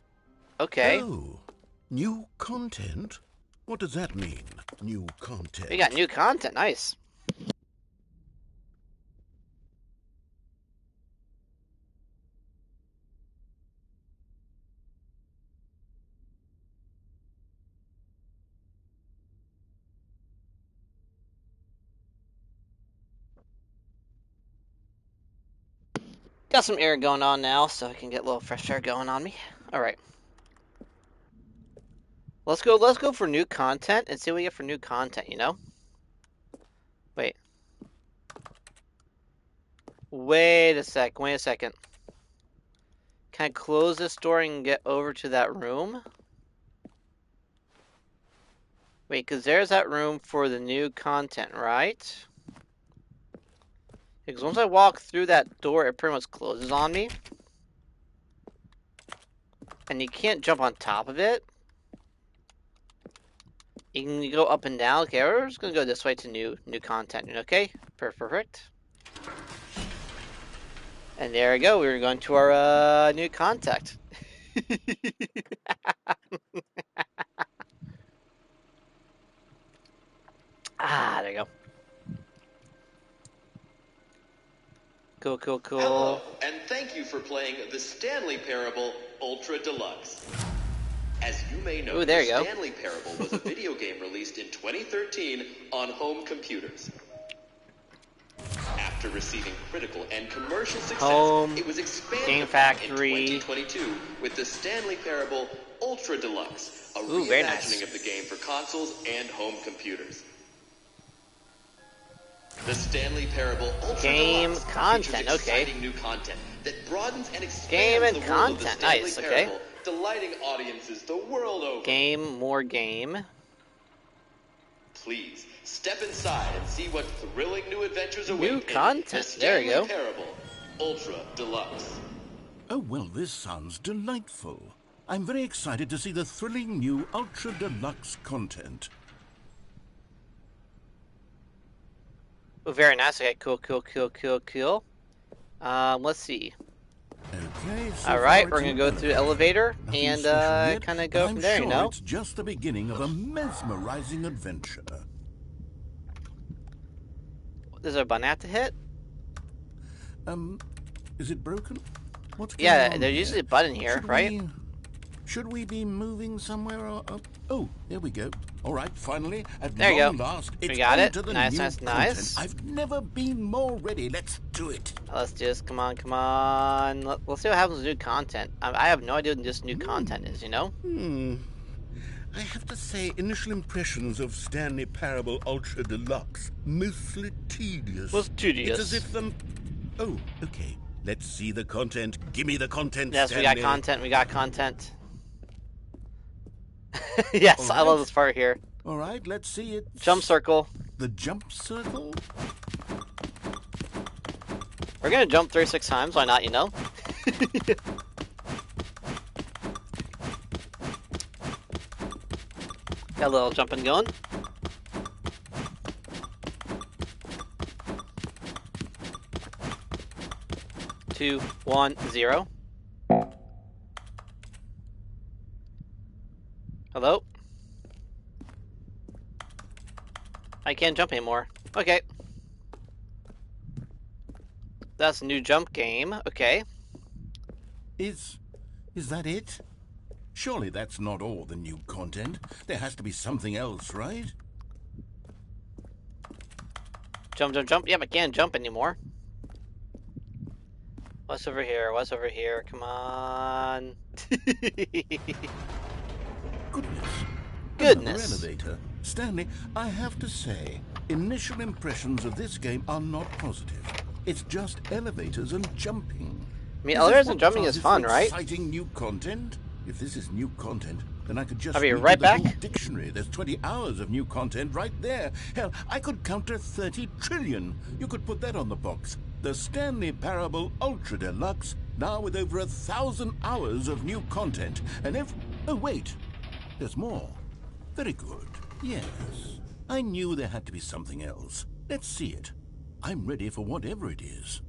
Okay. Oh, New content? What does that mean, new content? We got new content. Nice. Got some air going on now, so I can get a little fresh air going on me. Alright. Let's go for new content and see what we get for new content, you know? Wait. Wait a second. Can I close this door and get over to that room? Wait, because there's that room for the new content, right? Because once I walk through that door, it pretty much closes on me. And you can't jump on top of it. You can go up and down. Okay, we're just gonna go this way to new content. Okay, perfect. And there we go. We're going to our new contact. There you go. Cool. Hello, and thank you for playing the Stanley Parable Ultra Deluxe. As you may know, Ooh, there you the go. Stanley Parable was a video game released in 2013 on home computers. After receiving critical and commercial success, it was expanded Game Factory in 2022 with the Stanley Parable Ultra Deluxe, a Ooh, very nice. reimagining of the game for consoles and home computers. The Stanley Parable Ultra Game Deluxe content, features okay. exciting new content that broadens and expands Game and the world of the content, Stanley nice, okay. Parable, delighting audiences the world over. More game. Please step inside and see what thrilling new adventures await. New in content, the there you Stanley go. Parable Ultra Deluxe. Oh, well, this sounds delightful. I'm very excited to see the thrilling new Ultra Deluxe content. Oh, very nice. Okay, cool. Let's see. Okay, so All right, far we're it's gonna an go through the elevator Nothing and special yet, kind of but go I'm from there. sure You know. it's just the beginning of a mesmerizing adventure. There's a button I have to hit. Is it broken? What's going Yeah, on there's here? usually a button here, right? Should we be moving somewhere? Oh, there we go. All right, finally, at There you long go. last, We it's got on it. to the Nice, new nice, content. nice. I've never been more ready. Let's do it. Let's just come on. Let's see what happens with new content. I have no idea what this new content is. You know. I have to say, initial impressions of Stanley Parable Ultra Deluxe, mostly tedious. Was tedious. It's as if Oh, okay. Let's see the content. Give me the content, Yes, Stanley. we got content. Yes, All I love right. this part here. All right, let's see it. Jump circle. The jump circle? We're gonna jump 36 times. Why not? You know. Got a little jumping going. Two, 1, 0. Hello? I can't jump anymore. Okay. That's a new jump game. Okay. Is that it? Surely that's not all the new content. There has to be something else, right? Jump. Yep, I can't jump anymore. What's over here? Come on. Another elevator. Stanley, I have to say, initial impressions of this game are not positive. It's just elevators and jumping. I mean, elevators and jumping is fun, right? Exciting new content? If this is new content, then I could just I'll be read right the whole back. dictionary. There's 20 hours of new content right there. Hell, I could count to 30 trillion. You could put that on the box. The Stanley Parable Ultra Deluxe, now with over 1,000 hours of new content. And oh, wait. There's more. Very good. Yes. I knew there had to be something else. Let's see it. I'm ready for whatever it is.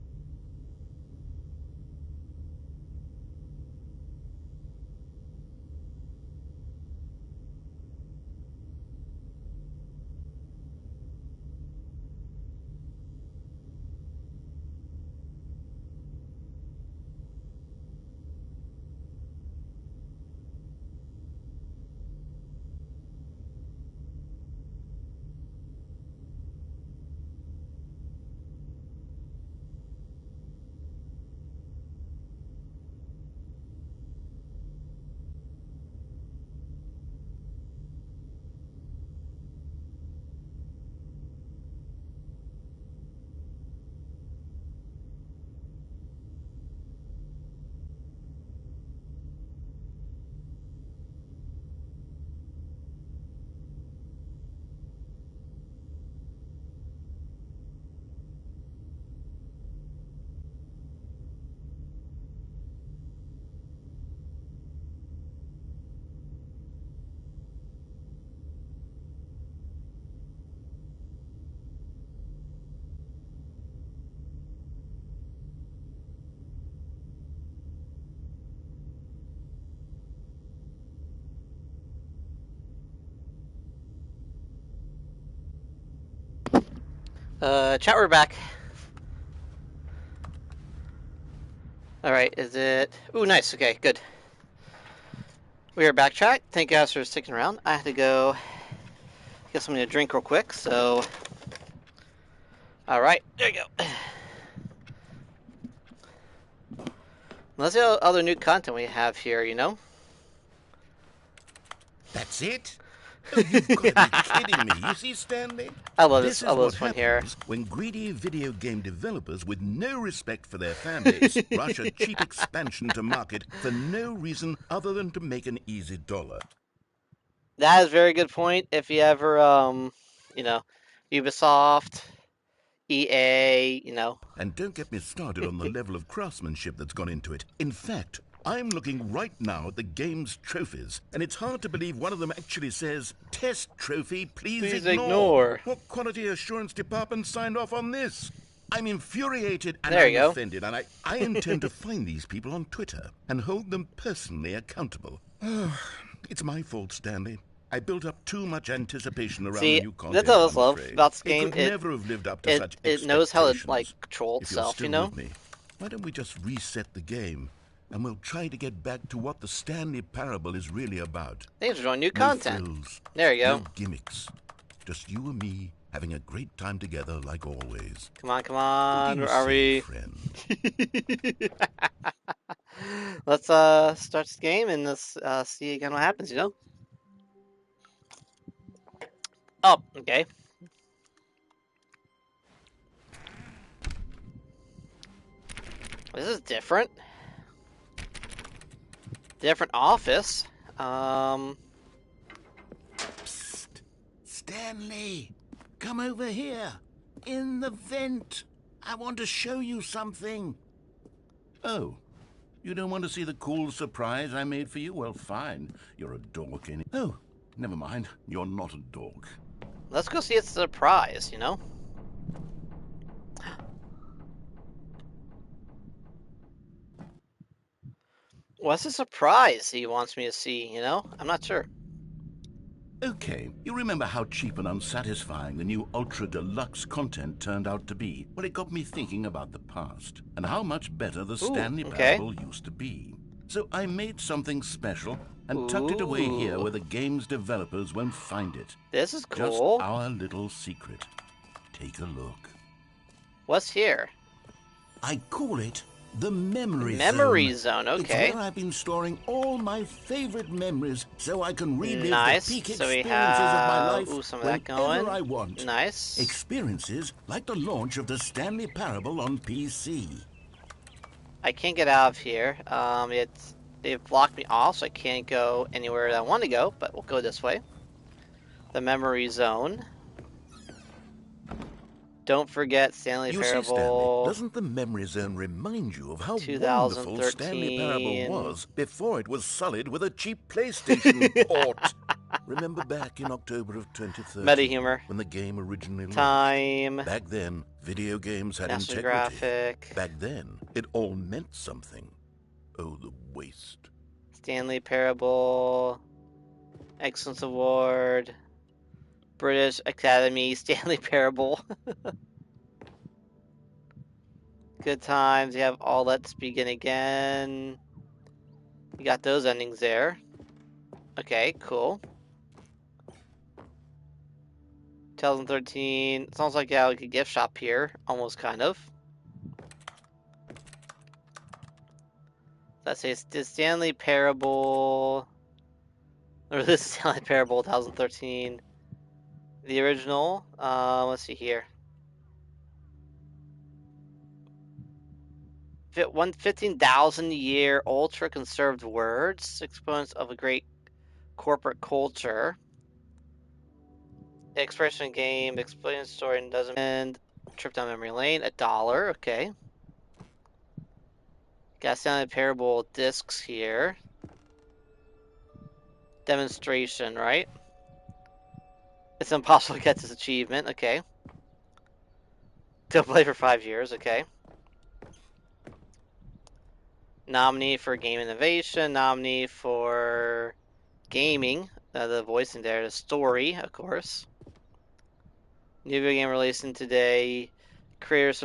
Chat, we're back. Alright, is it... Ooh, nice, okay, good. We are back, chat. Thank you guys for sticking around. I have to go get something to drink real quick, so... Alright, there you go. Let's see what other new content we have here, you know? That's it? Oh, you've got to be kidding me. You see, Stanley? I love This this. I is love what this one here. happens when greedy video game developers with no respect for their families rush a cheap expansion to market for no reason other than to make an easy dollar. That is a very good point. If you ever, you know, Ubisoft, EA, you know. And don't get me started on the level of craftsmanship that's gone into it. In fact, I'm looking right now at the game's trophies, and it's hard to believe one of them actually says, "Test trophy, please ignore." What quality assurance department signed off on this? I'm infuriated and There you I'm go. offended, and I intend to find these people on Twitter and hold them personally accountable. It's my fault, Stanley. I built up too much anticipation around the new content. That's what I love I'm afraid. about this It game. could never have lived up to such It expectations. knows how to, like, control If you're itself, still you know? with me, why don't we just reset the game, and we'll try to get back to what the Stanley Parable is really about. Thanks for joining new No content. frills, There you go. no gimmicks. Just you and me having a great time together like always. Come on, come What on. do you Where are say, we? friend? Let's start this game and let's see again what happens, you know? Oh, okay. This is different. Different office. Psst. Stanley, come over here. In the vent. I want to show you something. Oh, you don't want to see the cool surprise I made for you? Well, fine. You're a dork, ain't it? Oh, never mind. You're not a dork. Let's go see its surprise, you know? What's the surprise he wants me to see, you know? I'm not sure. Okay, you remember how cheap and unsatisfying the new Ultra Deluxe content turned out to be? Well, it got me thinking about the past and how much better the Stanley Parable used to be. So I made something special and tucked it away here where the game's developers won't find it. This is cool. Just our little secret. Take a look. What's here? I call it the Memory Zone, okay. It's where I've been storing all my favorite memories so I can relive nice. the peak So we experiences of my have life some of that going. whenever I want. Nice. Experiences like the launch of the Stanley Parable on PC. I can't get out of here. They've blocked me off, so I can't go anywhere that I want to go, but we'll go this way. The Memory Zone. Don't forget Stanley Parable. See, Stanley, doesn't the Memory Zone remind you of how wonderful Stanley Parable was before it was sullied with a cheap PlayStation port? Remember back in October of 2013, Meta humor, when the game originally launched? Back then, video games had National integrity. Graphic. Back then, it all meant something. Oh, the waste. Stanley Parable, Excellence Award, British Academy, Stanley Parable. Good times. You have All Let's Begin Again. You got those endings there. Okay, cool. 2013. Sounds like like a gift shop here, almost kind of. Let's say it's the Stanley Parable, or this is Stanley Parable 2013. The original. Let's see here. 15,000-year ultra conserved words, exponents of a great corporate culture. Expression game, explain story and doesn't end. Trip down memory lane, $1. Okay. Got Stanley Parable discs here. Demonstration, right? It's impossible to get this achievement. Okay. Don't play for 5 years. Okay. Nominee for Game Innovation. Nominee for Gaming. The voice in there. The story, of course. New video game releasing today. Creators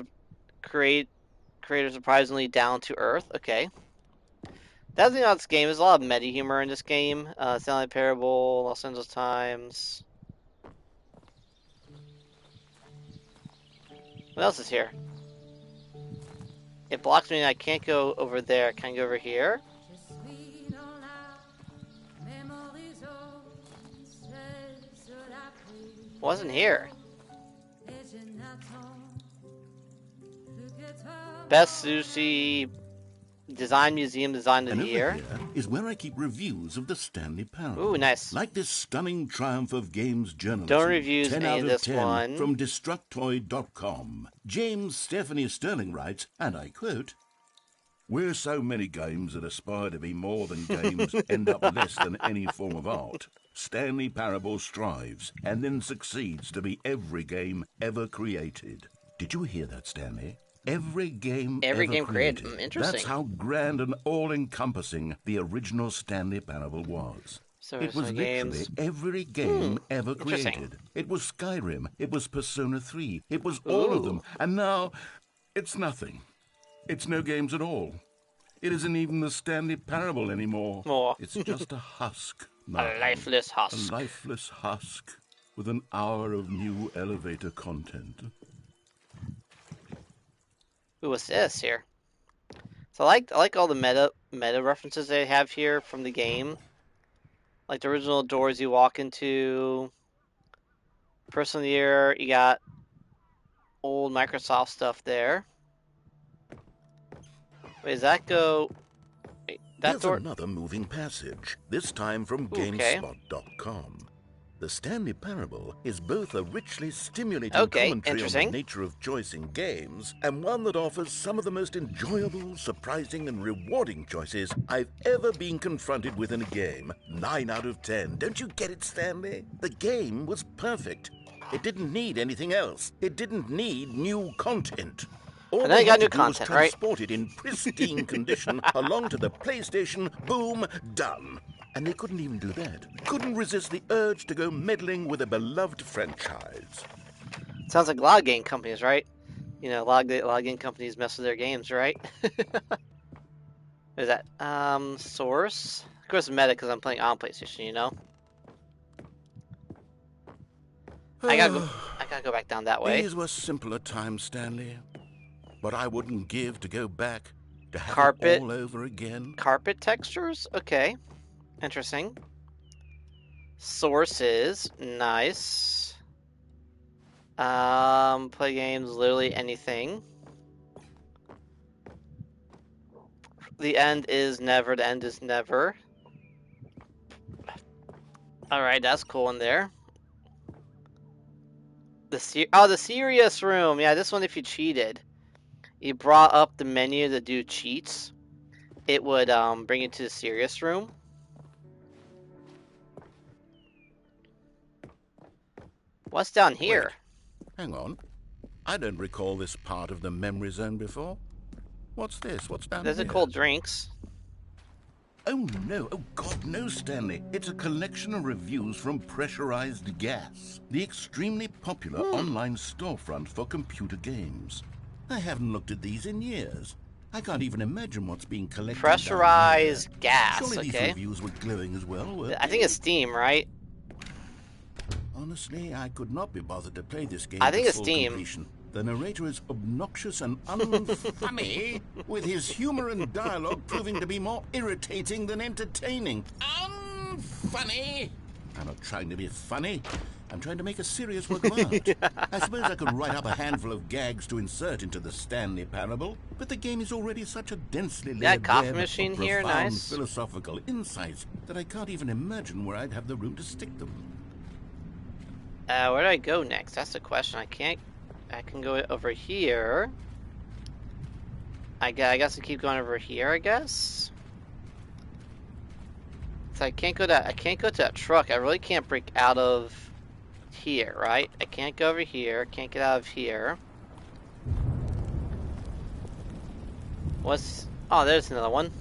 surprisingly down to earth. Okay. That's the this game. There's a lot of meta humor in this game. Stanley Parable, Los Angeles Times. What else is here? It blocks me and I can't go over there. Can I go over here? Wasn't here. Best sushi design museum designed of And the over year. here is where I keep reviews of the Stanley Parable. Ooh, nice. Like this stunning triumph of games journalism. Don't reviews 10 any out of of this 10 one. from Destructoid.com. James Stephanie Sterling writes, and I quote, "Where so many games that aspire to be more than games end up less than any form of art, Stanley Parable strives and then succeeds to be every game ever created." Did you hear that, Stanley? Every game ever created. Interesting. That's how grand and all-encompassing the original Stanley Parable was. So It was literally every game ever interesting. created. It was Skyrim. It was Persona 3. It was all of them. And now, it's nothing. It's no games at all. It isn't even the Stanley Parable anymore. It's just a husk now. A lifeless husk. A lifeless husk with an hour of new elevator content. Ooh, what's this here? So I like all the meta references they have here from the game. Like the original doors you walk into. Person of the Year, you got old Microsoft stuff there. Wait, does that go... Wait, that Here's door... another moving passage, this time from Okay. GameSpot.com. The Stanley Parable is both a richly stimulating commentary on interesting. the nature of choice in games, and one that offers some of the most enjoyable, surprising, and rewarding choices I've ever been confronted with in a game. 9 out of 10. Don't you get it, Stanley? The game was perfect. It didn't need anything else. It didn't need new content. All And then they you got had new to do was content, right? transport it in pristine condition along to the PlayStation. Boom, done. And they couldn't even do that. Couldn't resist the urge to go meddling with a beloved franchise. Sounds like a lot of game companies, right? You know, a lot of game companies mess with their games, right? What is that? Source? Of course, it's meta because I'm playing on PlayStation, you know? I gotta go back down that way. These were simpler times, Stanley. But I wouldn't give to go back to have Carpet. it all over again. Carpet textures? Okay. Interesting. Sources. Nice. Play games, literally anything. The end is never. The end is never. Alright, that's cool in there. The serious room. Yeah, this one if you cheated. You brought up the menu to do cheats. It would bring you to the serious room. What's down here? Wait, hang on. I don't recall this part of the memory zone before. What's this? What's down There's here? a cold drinks. Oh, no. Oh, God, no, Stanley. It's a collection of reviews from Pressurized Gas, the extremely popular online storefront for computer games. I haven't looked at these in years. I can't even imagine what's being collected. Pressurized gas, Surely these okay. reviews were glowing as well, weren't I think they? it's Steam, right? Honestly, I could not be bothered to play this game I think to it's full Steam. completion. The narrator is obnoxious and unfunny, with his humor and dialogue proving to be more irritating than entertaining. Unfunny! I'm not trying to be funny. I'm trying to make a serious work of art. I suppose I could write up a handful of gags to insert into the Stanley Parable, but the game is already such a densely layered coffee web machine of here, profound nice. philosophical insights that I can't even imagine where I'd have the room to stick them. Where do I go next? That's the question. I can go over here. I guess I keep going over here, I guess. So I can't go to that truck. I really can't break out of here, right? I can't go over here. Can't get out of here. Oh, there's another one.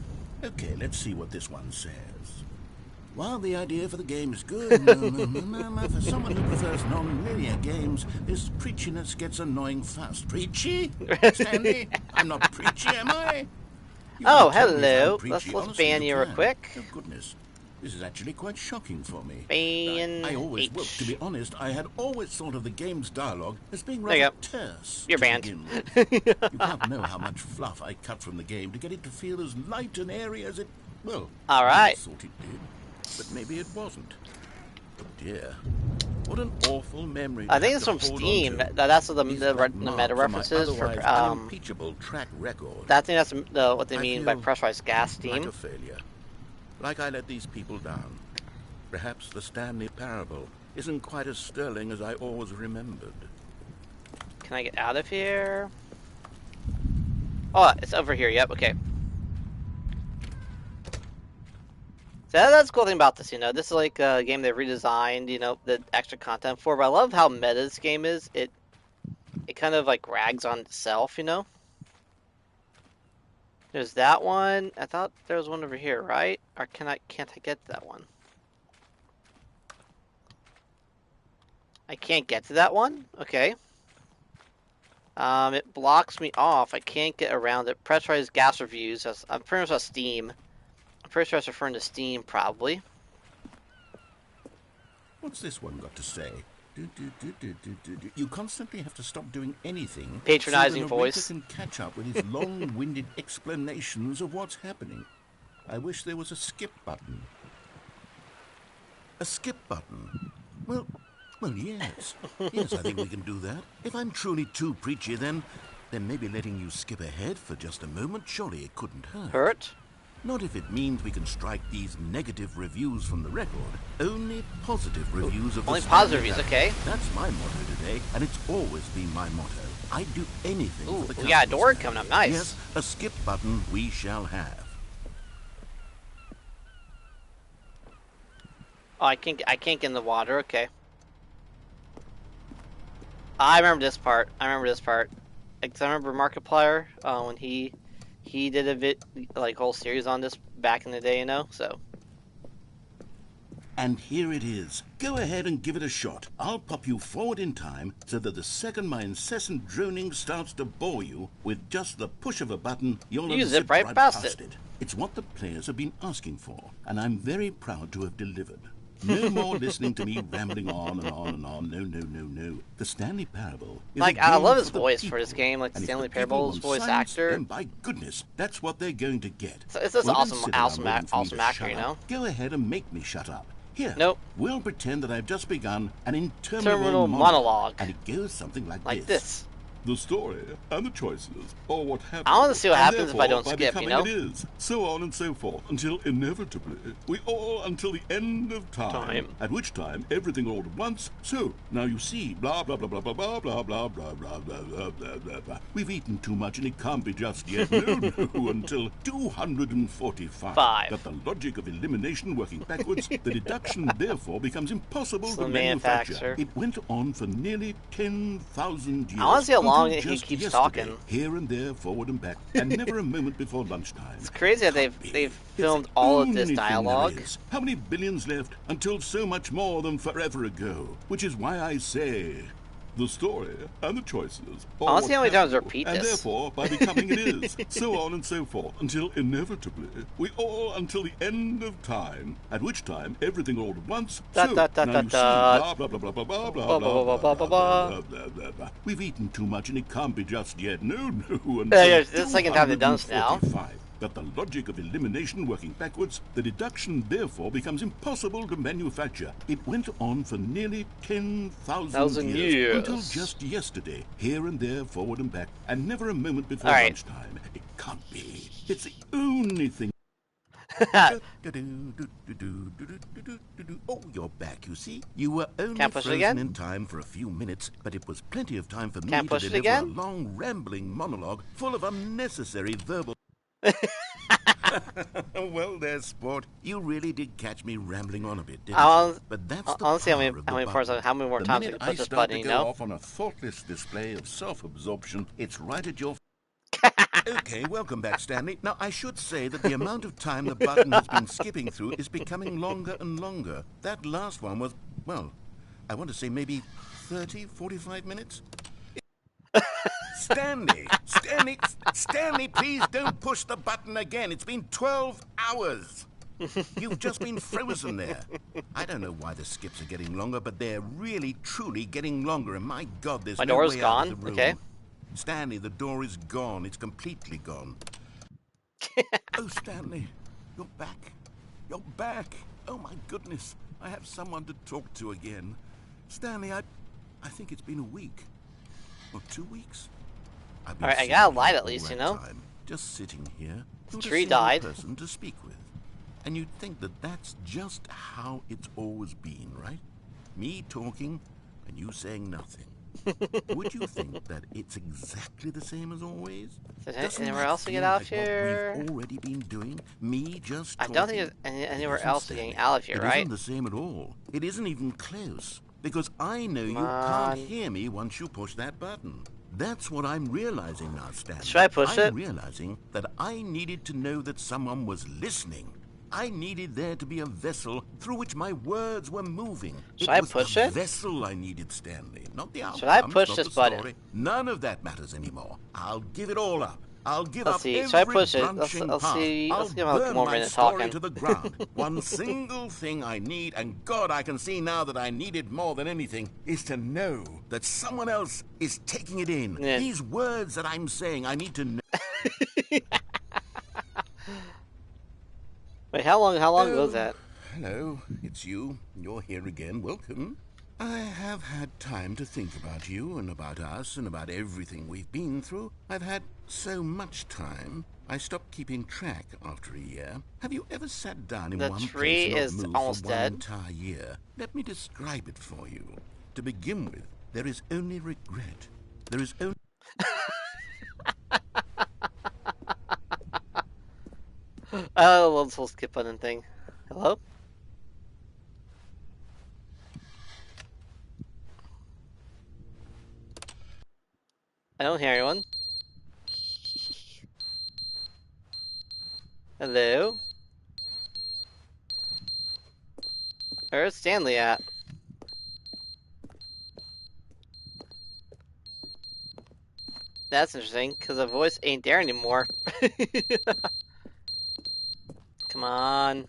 Okay, let's see what this one says. While the idea for the game is good, no, for someone who prefers non-linear games, this preachiness gets annoying fast. Preachy? Stanley? I'm not preachy, am I? Oh, hello. Let's ban you real quick. Oh, goodness. This is actually quite shocking for me. Ban I always, well, to be honest, I had always thought of the game's dialogue as being rather terse. You're banned. You can't know how much fluff I cut from the game to get it to feel as light and airy as it, well, I thought it did. But maybe it wasn't. Oh dear. What an awful memory. I think it's from Steam. That's what the meta references for unimpeachable track record. I think that's what they mean by pressurized gas Steam. Like a failure. Like I let these people down. Perhaps the Stanley parable isn't quite as sterling as I always remembered. Can I get out of here? Oh, it's over here. Yep, okay. So that's the cool thing about this, you know. This is like a game they redesigned, you know, the extra content for. But I love how meta this game is. It kind of like rags on itself, you know. There's that one. I thought there was one over here, right? Or can't I get to that one? I can't get to that one? Okay. It blocks me off. I can't get around it. Pressurized gas reviews. I'm pretty much on Steam. I'm pretty sure it's referring to Steam, probably. What's this one got to say? You constantly have to stop doing anything. Patronizing so voice. Can catch up with his long-winded explanations of what's happening. I wish there was a skip button. A skip button? Well, yes. Yes, I think we can do that. If I'm truly too preachy, then maybe letting you skip ahead for just a moment, surely it couldn't hurt. Hurt? Not if it means we can strike these negative reviews from the record. Only positive reviews of the Only positive reviews, okay. That's my motto today, and it's always been my motto. I'd do anything for the we got a door coming up, nice. Yes, a skip button we shall have. Oh, I can't get in the water, okay. I remember this part. Because I remember Markiplier, when he did a whole series on this back in the day, you know, so. And here it is. Go ahead and give it a shot. I'll pop you forward in time so that the second my incessant droning starts to bore you, with just the push of a button, you'll zip right past it. It's what the players have been asking for, and I'm very proud to have delivered. No more listening to me rambling on and on and on. No. The Stanley Parable is like, a game I love his for the voice people. for this game, like And if Stanley the people Parable's want voice science, actor. then by goodness, that's what they're going to get. So it's this Well, awesome don't sit around waiting for me to actor, shut you up. know? Go ahead and make me shut up. Here, Nope. We'll pretend that I've just begun an Terminal interminable monologue. And it goes something like Like this. The story and the choices, or what happens. I want to see what and happens if I don't therefore, skip, by you know? becoming it is, so on and so forth, until inevitably, we all until the end of time. At which time, everything all at once. So, now you see, blah, blah, blah, blah, blah, blah, blah, blah, blah, blah, blah, blah, blah, blah, blah. We've eaten too much and it can't be just yet. No, until 245. But the logic of elimination working backwards, the deduction therefore becomes impossible to manufacture. It went on for nearly 10,000 years. I want to see how long he just keeps yesterday, talking. Here and there, forward and back, and never a moment before lunchtime. It's crazy that they've filmed all of this dialogue. How many billions left until so much more than forever ago? Which is why I say, the story and the choices. I want to see how many times I repeat and this. therefore, by becoming it is, so on and so forth, until inevitably, we all until the end of time, at which time everything all at once. So, now you see, blah, blah, blah, blah, blah, blah, blah, blah, blah, blah. We've eaten too much and it can't be just yet. No, until this is the second time they've done this now. 245. But the logic of elimination working backwards, the deduction therefore becomes impossible to manufacture. It went on for nearly 10,000 years until just yesterday, here and there, forward and back, and never a moment before lunchtime. It can't be. It's the only thing. Oh, you're back, you see. You were only frozen in time for a few minutes, but it was plenty of time for me to deliver a long, rambling monologue full of unnecessary verbal... Well, there, sport. You really did catch me rambling on a bit, didn't you? But that's the power how many of the more button. how many more times you The can minute push I this start button, to you go know? off on a thoughtless display of self-absorption, it's right at your Okay, welcome back, Stanley. Now, I should say that the amount of time the button has been skipping through is becoming longer and longer. That last one was, well, I want to say maybe 30, 45 minutes? Stanley, please don't push the button again. It's been 12 hours. You've just been frozen there. I don't know why the skips are getting longer, but they're really, truly getting longer. And my God, there's no way out of the room. Okay. Stanley, the door is gone. It's completely gone. Oh, Stanley, you're back. You're back. Oh, my goodness. I have someone to talk to again. Stanley, I think it's been a week. Or 2 weeks. Alright, I got a light at least, you know? Just sitting here. The tree died. Person to speak with. And you'd think that that's just how it's always been, right? Me talking and you saying nothing. Would you think that it's exactly the same as always? Is there anywhere else to get out of here? What we've already been doing? Me just talking? I don't think there's anywhere else to getting out of here, right? It isn't the same at all. It isn't even close. Because I know you can't hear me once you push that button. That's what I'm realizing now, Stanley. Should I push it? I'm realizing that I needed to know that someone was listening. I needed there to be a vessel through which my words were moving. Should I push it? A vessel I needed, Stanley, not the outcome. Should I push not this the button? Story. None of that matters anymore. I'll give it all up. I'll give Let's up see. every Should I push it? branching Let's path. see. Let's give him I'll a burn more my minute story talking. to the ground. One single thing I need, and God, I can see now that I need it more than anything, is to know that someone else is taking it in. Yeah. These words that I'm saying, I need to know. Wait, how long ago was that? Hello, it's you. You're here again. Welcome. I have had time to think about you and about us and about everything we've been through. I've had so much time. I stopped keeping track after a year. Have you ever sat down in one place and not moved almost for one dead. entire year? Let me describe it for you. To begin with, there is only regret. There is only... Oh, let's whole skip button thing. Hello? I don't hear anyone. Hello? Where's Stanley at? That's interesting, because the voice ain't there anymore. Come on.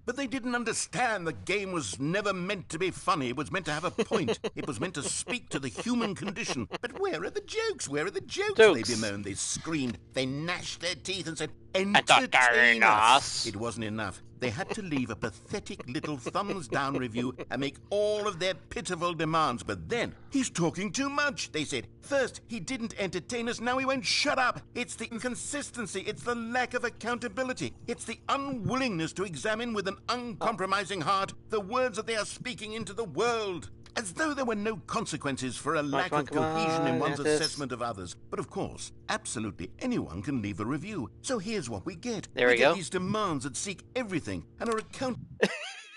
But they didn't understand the game was never meant to be funny. It was meant to have a point. It was meant to speak to the human condition. But where are the jokes? Where are the jokes? They bemoaned, they screamed, they gnashed their teeth and said, entertain us. It wasn't enough. They had to leave a pathetic little thumbs-down review and make all of their pitiful demands. But then, he's talking too much, they said. First, he didn't entertain us, now he won't shut up. It's the inconsistency, it's the lack of accountability. It's the unwillingness to examine with an uncompromising heart the words that they are speaking into the world. As though there were no consequences for a lack of cohesion in one's assessment of others. But of course, absolutely anyone can leave a review. So here's what we get. There we go. Get these demands that seek everything and are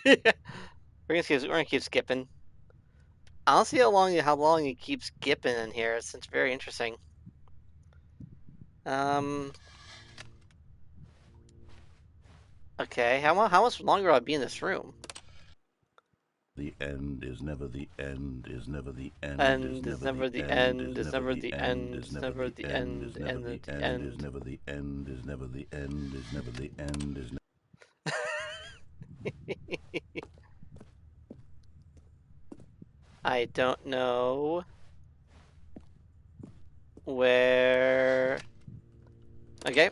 We're gonna keep skipping. I don't see how long he keeps skipping in here. It's very interesting. Okay, how much longer will I be in this room? The end is never the end, is never the end, is never the end, is never the end, is never the end, is never the end, is never the end, is never the end, is never the end, is never... I don't know where... Okay.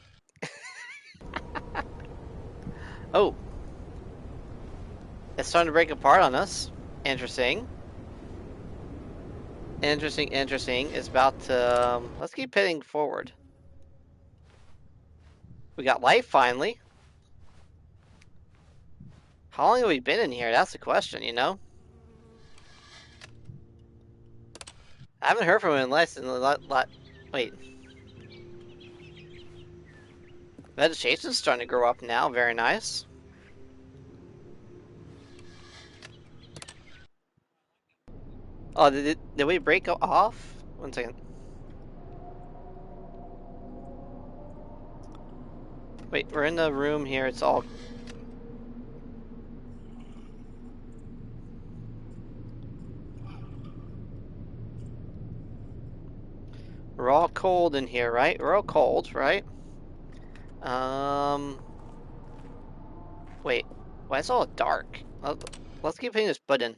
Oh. It's starting to break apart on us. Interesting. Interesting. It's about to... let's keep heading forward. We got light finally. How long have we been in here? That's the question, you know? I haven't heard from him in less than wait. Vegetation's starting to grow up now. Very nice. Oh, did we break off? 1 second. Wait, we're in the room here. It's all... We're all cold in here, right? We're all cold, right? Wait. Why is it all dark? Let's keep hitting this button.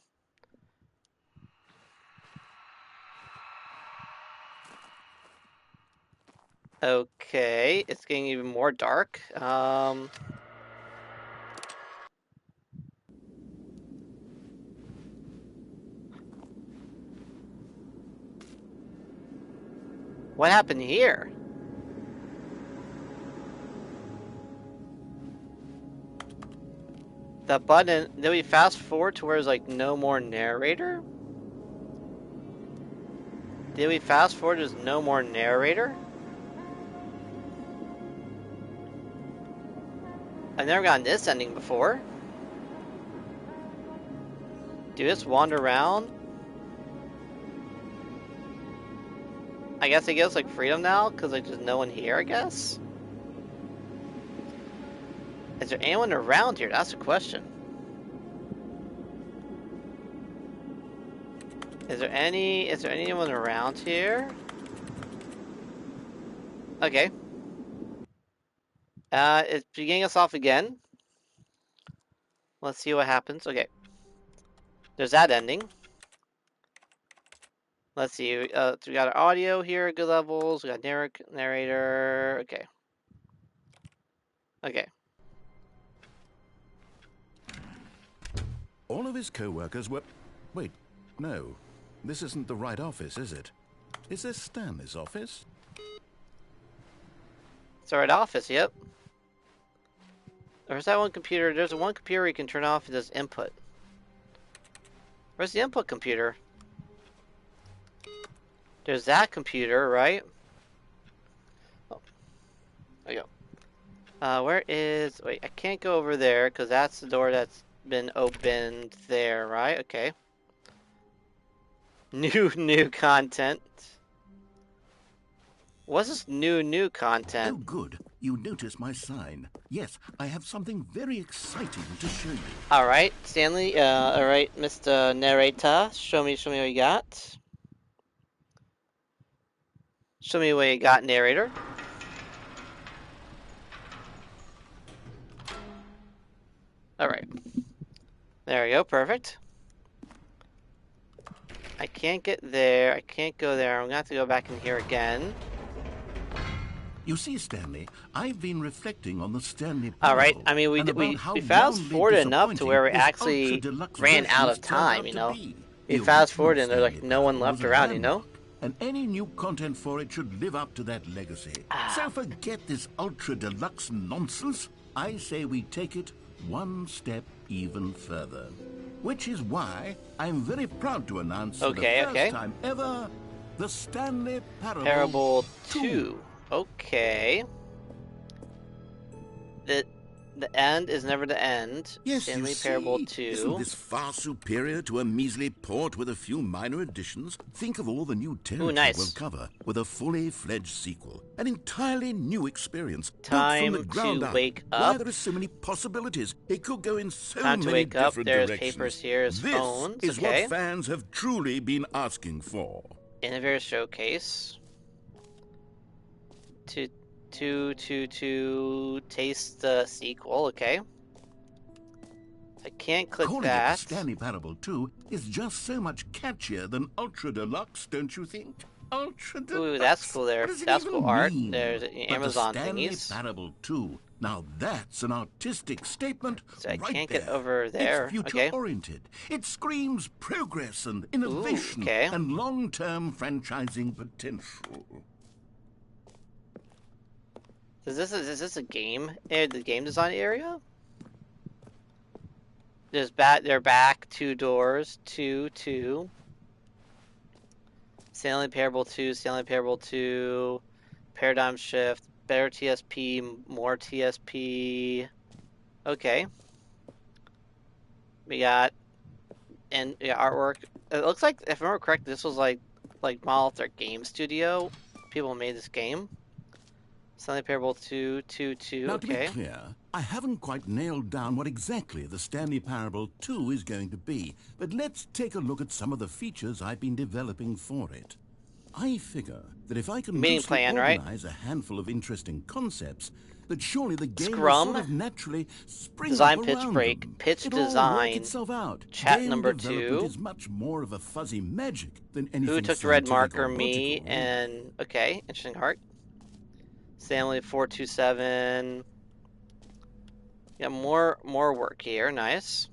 Okay, it's getting even more dark. What happened here? The button, did we fast forward to where there's like no more narrator? Did we fast forward to there's no more narrator? I've never gotten this ending before. Do you just wander around? I guess it gives like freedom now, because like there's no one here, I guess? Is there anyone around here? That's the question. Is there anyone around here? Okay. It's beginning us off again. Let's see what happens. Okay. There's that ending. Let's see. So we got our audio here, good levels. We got narrator. Okay. Okay. All of his co-workers were... Wait, no. This isn't the right office, is it? Is this Stanley's office? It's the right office, yep. There's that one computer. There's one computer you can turn off. It does input. Where's the input computer? There's that computer, right? Oh. There you go. Where is... Wait, I can't go over there because that's the door that's been opened there, right? Okay. New content. What's this new content? Oh, good. You notice my sign. Yes, I have something very exciting to show you. Alright, Stanley. Alright, Mr. Narrator. Show me what you got. Show me what you got, narrator. Alright. There we go, perfect. I can't get there. I can't go there. I'm gonna have to go back in here again. You see, Stanley, I've been reflecting on the Stanley All right. parable I mean, we fast forwarded enough to where we actually ran out of time. You know, we fast forwarded and there's like no one left around. You know. And any new content for it should live up to that legacy. So forget this ultra deluxe nonsense. I say we take it one step even further. Which is why I'm very proud to announce for the first time ever, the Stanley Parable 2. Okay. The end is never the end. Yes, Stanley Parable 2. Isn't this far superior to a measly port with a few minor additions? Think of all the new territory we'll cover with a fully fledged sequel. An entirely new experience. Time built from the ground to up. wake Why, up. there are so many possibilities. It could go in so Time to many wake up. different There's directions. papers here. There's This phones. is Okay. what fans have truly been asking for. Innovator Showcase. To taste the sequel. Okay. I can't click Calling that. it Stanley Parable 2 is just so much catchier than Ultra Deluxe, don't you think? Ultra Deluxe. Ooh, that's cool there. What does it That's even cool art. mean? There's But Amazon the Stanley thingies. Parable 2. Now that's an artistic statement. So I right can't there. get over there. It's future-oriented. It screams progress and innovation and long-term franchising potential. Is this a game? The game design area? They're back 2 doors. 2. Stanley Parable 2. Stanley Parable 2. Paradigm shift. Better TSP. More TSP. Okay. We got artwork. It looks like, if I remember correctly, this was like like model their game studio. People who made this game. Stanley Parable 2. Now, to be Okay. clear, I haven't quite nailed down what exactly the Stanley Parable 2 is going to be, but let's take a look at some of the features I've been developing for it. I figure that if I can Meeting loosely plan, right? organize a handful of interesting concepts, that surely the game will Scrum. sort of naturally spring Design up pitch around break. them. Pitch It'll all work design. itself out. Chat Game number development 2. is much more of a fuzzy magic than anything Who took the red scientific or marker? Me. logical. And okay, interesting art. Stanley 427. Yeah, more work here. Nice.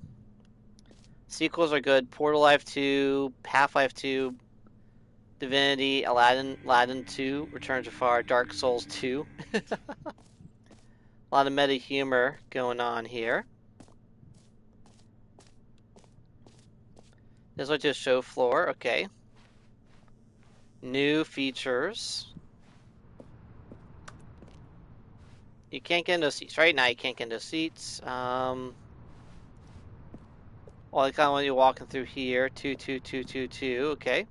Sequels are good. Portal Life 2, Half-Life 2, Divinity, Aladdin 2, Return to Far, Dark Souls 2. A lot of meta humor going on here. This is just show floor. Okay. New features. You can't get into seats. Right now you can't get into seats. Well, I kind of want you walking through here. 2. Okay.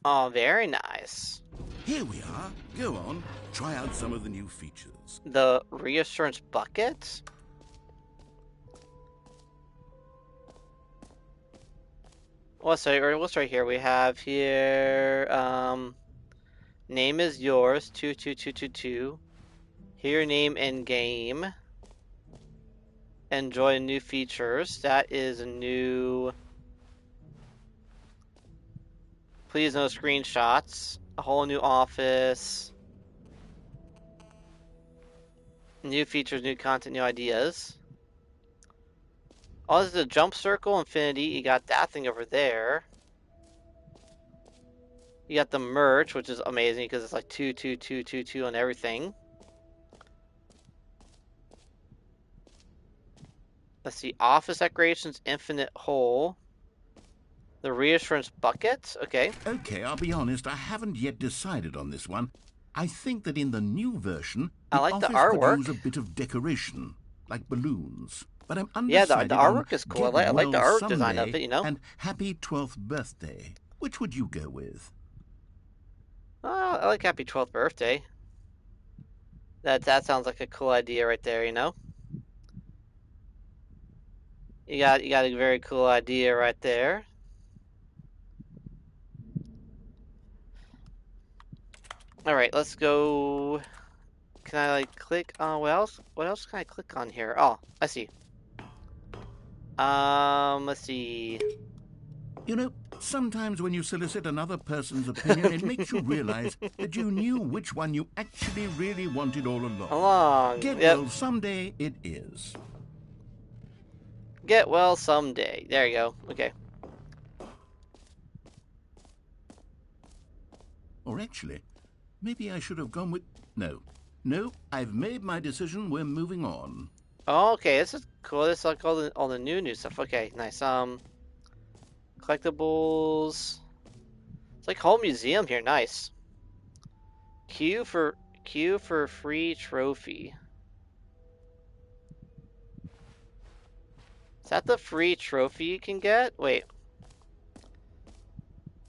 Oh, very nice. Here we are. Go on. Try out some of the new features. The reassurance bucket. We'll start here. We have here, name is yours, 22222. Hear your name in game. Enjoy new features. That is a new. Please no screenshots. A whole new office. New features, new content, new ideas. Oh, this is a jump circle, infinity. You got that thing over there. You got the merch, which is amazing because it's like 2 on everything. Let's see. Office decorations, infinite hole. The reassurance bucket. Okay. Okay, I'll be honest, I haven't yet decided on this one. I think that in the new version, I the like the office artwork. could use a bit of decoration, like balloons. But I'm Yeah, undecided the on artwork is cool. Get I like the Well art design of Someday it, you know? and Happy 12th Birthday. Which would you go with? I like Happy 12th Birthday. That sounds like a cool idea right there, you know? You got a very cool idea right there. All right, let's go. Can I like click on what else? What else can I click on here? Oh, I see. Let's see. You know, sometimes when you solicit another person's opinion, it makes you realize that you knew which one you actually really wanted all along. Get well someday it is. Get well someday. There you go. Okay. Or actually, maybe I should have gone with... No, I've made my decision. We're moving on. Oh, okay, this is cool. This is like all the new stuff. Okay, nice. Collectibles. It's like whole museum here. Nice. Queue for free trophy. Is that the free trophy you can get? Wait.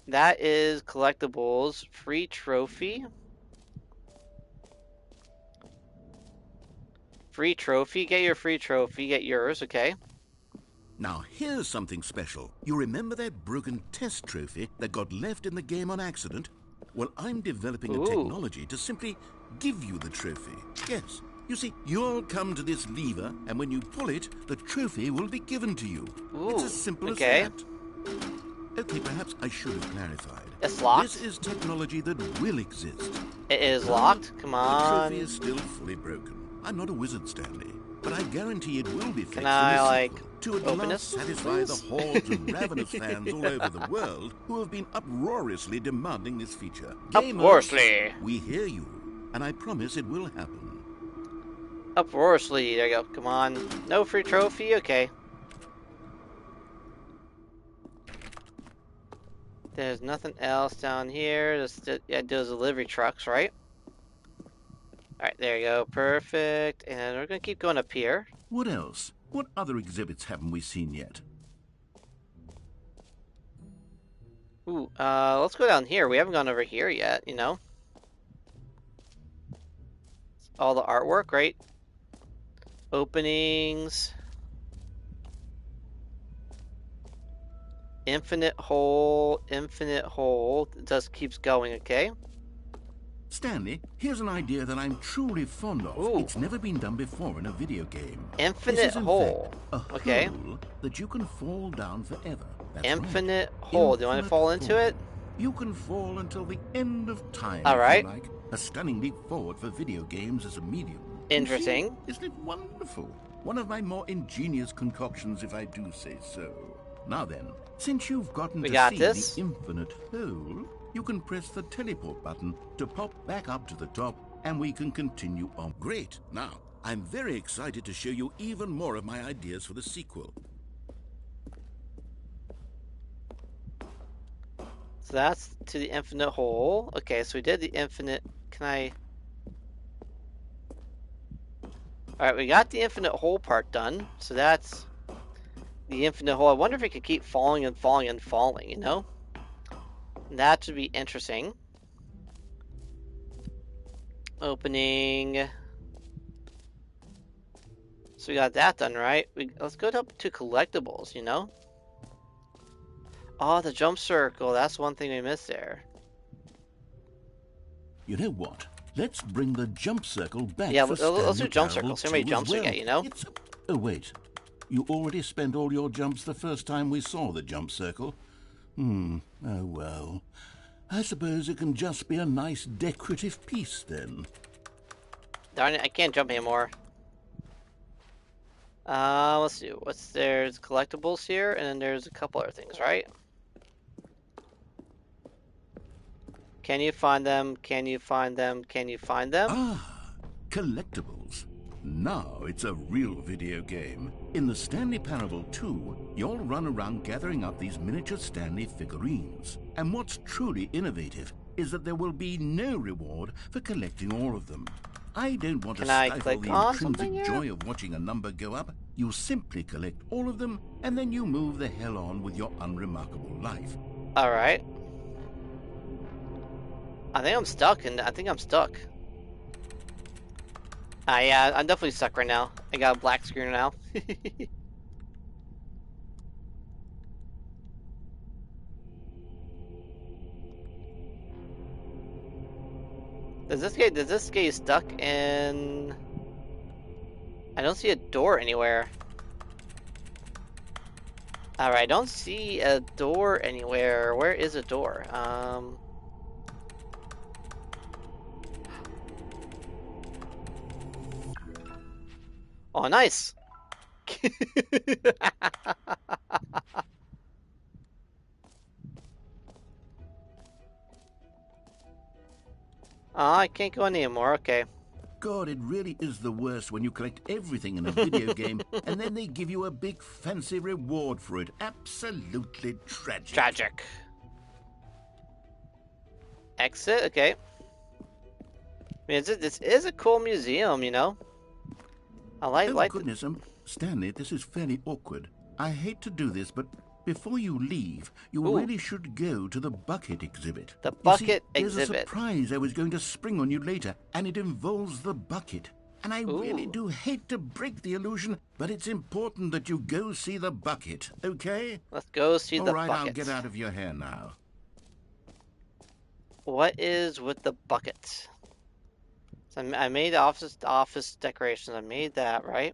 That is collectibles. Free trophy. Free trophy. Get your free trophy. Get yours. Okay. Now, here's something special. You remember that broken test trophy that got left in the game on accident? Well, I'm developing a technology to simply give you the trophy. Yes. You see, you'll come to this lever, and when you pull it, the trophy will be given to you. It's as simple as that. Okay, perhaps I should have clarified. It's locked? This is technology that will exist. It is locked? Come on. The trophy is still fully broken. I'm not a wizard, Stanley, but I guarantee it will be fixed. Can I, like, to at open last it, satisfy please? the hordes of ravenous fans all over the world who have been uproariously demanding this feature. Uproariously. We hear you, and I promise it will happen. Uproariously. There you go. Come on. No free trophy? Okay. There's nothing else down here. Just those delivery trucks, right? Alright, there you go. Perfect. And we're going to keep going up here. What else? What other exhibits haven't we seen yet? Ooh, let's go down here. We haven't gone over here yet, you know? All the artwork, right? Openings. Infinite hole, infinite hole. It just keeps going, okay? Stanley, here's an idea that I'm truly fond of. Ooh. It's never been done before in a video game. Infinite this is, in hole. fact, a Okay. hole that you can fall down forever. That's Infinite right. hole. Do you want to fall into it? You can fall until the end of time, All right. if you like. A stunning leap forward for video games as a medium. Interesting. You see, isn't it wonderful? One of my more ingenious concoctions, if I do say so. Now then, since you've gotten to see this. the infinite hole, you can press the teleport button to pop back up to the top, and we can continue on. Great! Now, I'm very excited to show you even more of my ideas for the sequel. So that's to the infinite hole. Okay, so we did the infinite. Can I... Alright, we got the infinite hole part done. So that's the infinite hole. I wonder if it could keep falling and falling and falling, you know? That should be interesting. Opening. So we got that done, right? Let's go up to collectibles, you know? Oh, the jump circle. That's one thing we missed there. You know what? Let's bring the jump circle back. Yeah, for let's do jump Stanley circles. See how many Parable jumps we 2 get, you know? Oh, wait. You already spent all your jumps the first time we saw the jump circle? Oh, well. I suppose it can just be a nice decorative piece, then. Darn it, I can't jump anymore. Let's see. There's collectibles here, and then there's a couple other things, right? Can you find them? Can you find them? Can you find them? Ah, collectibles. Now it's a real video game. In the Stanley Parable 2, you'll run around gathering up these miniature Stanley figurines. And what's truly innovative is that there will be no reward for collecting all of them. I don't want to stifle the intrinsic joy of watching a number go up. You simply collect all of them, and then you move the hell on with your unremarkable life. Alright. I think I'm stuck, and I think I'm stuck. Yeah, I'm definitely stuck right now. I got a black screen now. Does this get stuck in... I don't see a door anywhere. Alright, I don't see a door anywhere. Where is a door? Oh, nice! I can't go in anymore, okay. God, it really is the worst when you collect everything in a video game and then they give you a big fancy reward for it. Absolutely tragic. Tragic. Exit, okay. I mean, this is a cool museum, you know? I like goodness, Stanley, this is fairly awkward. I hate to do this, but before you leave, you really should go to the bucket exhibit. The bucket there's exhibit. There's a surprise I was going to spring on you later, and it involves the bucket. And I really do hate to break the illusion, but it's important that you go see the bucket, okay? Let's go see the bucket. All right, I'll get out of your hair now. What is with the bucket? So I made office decorations. I made that, right?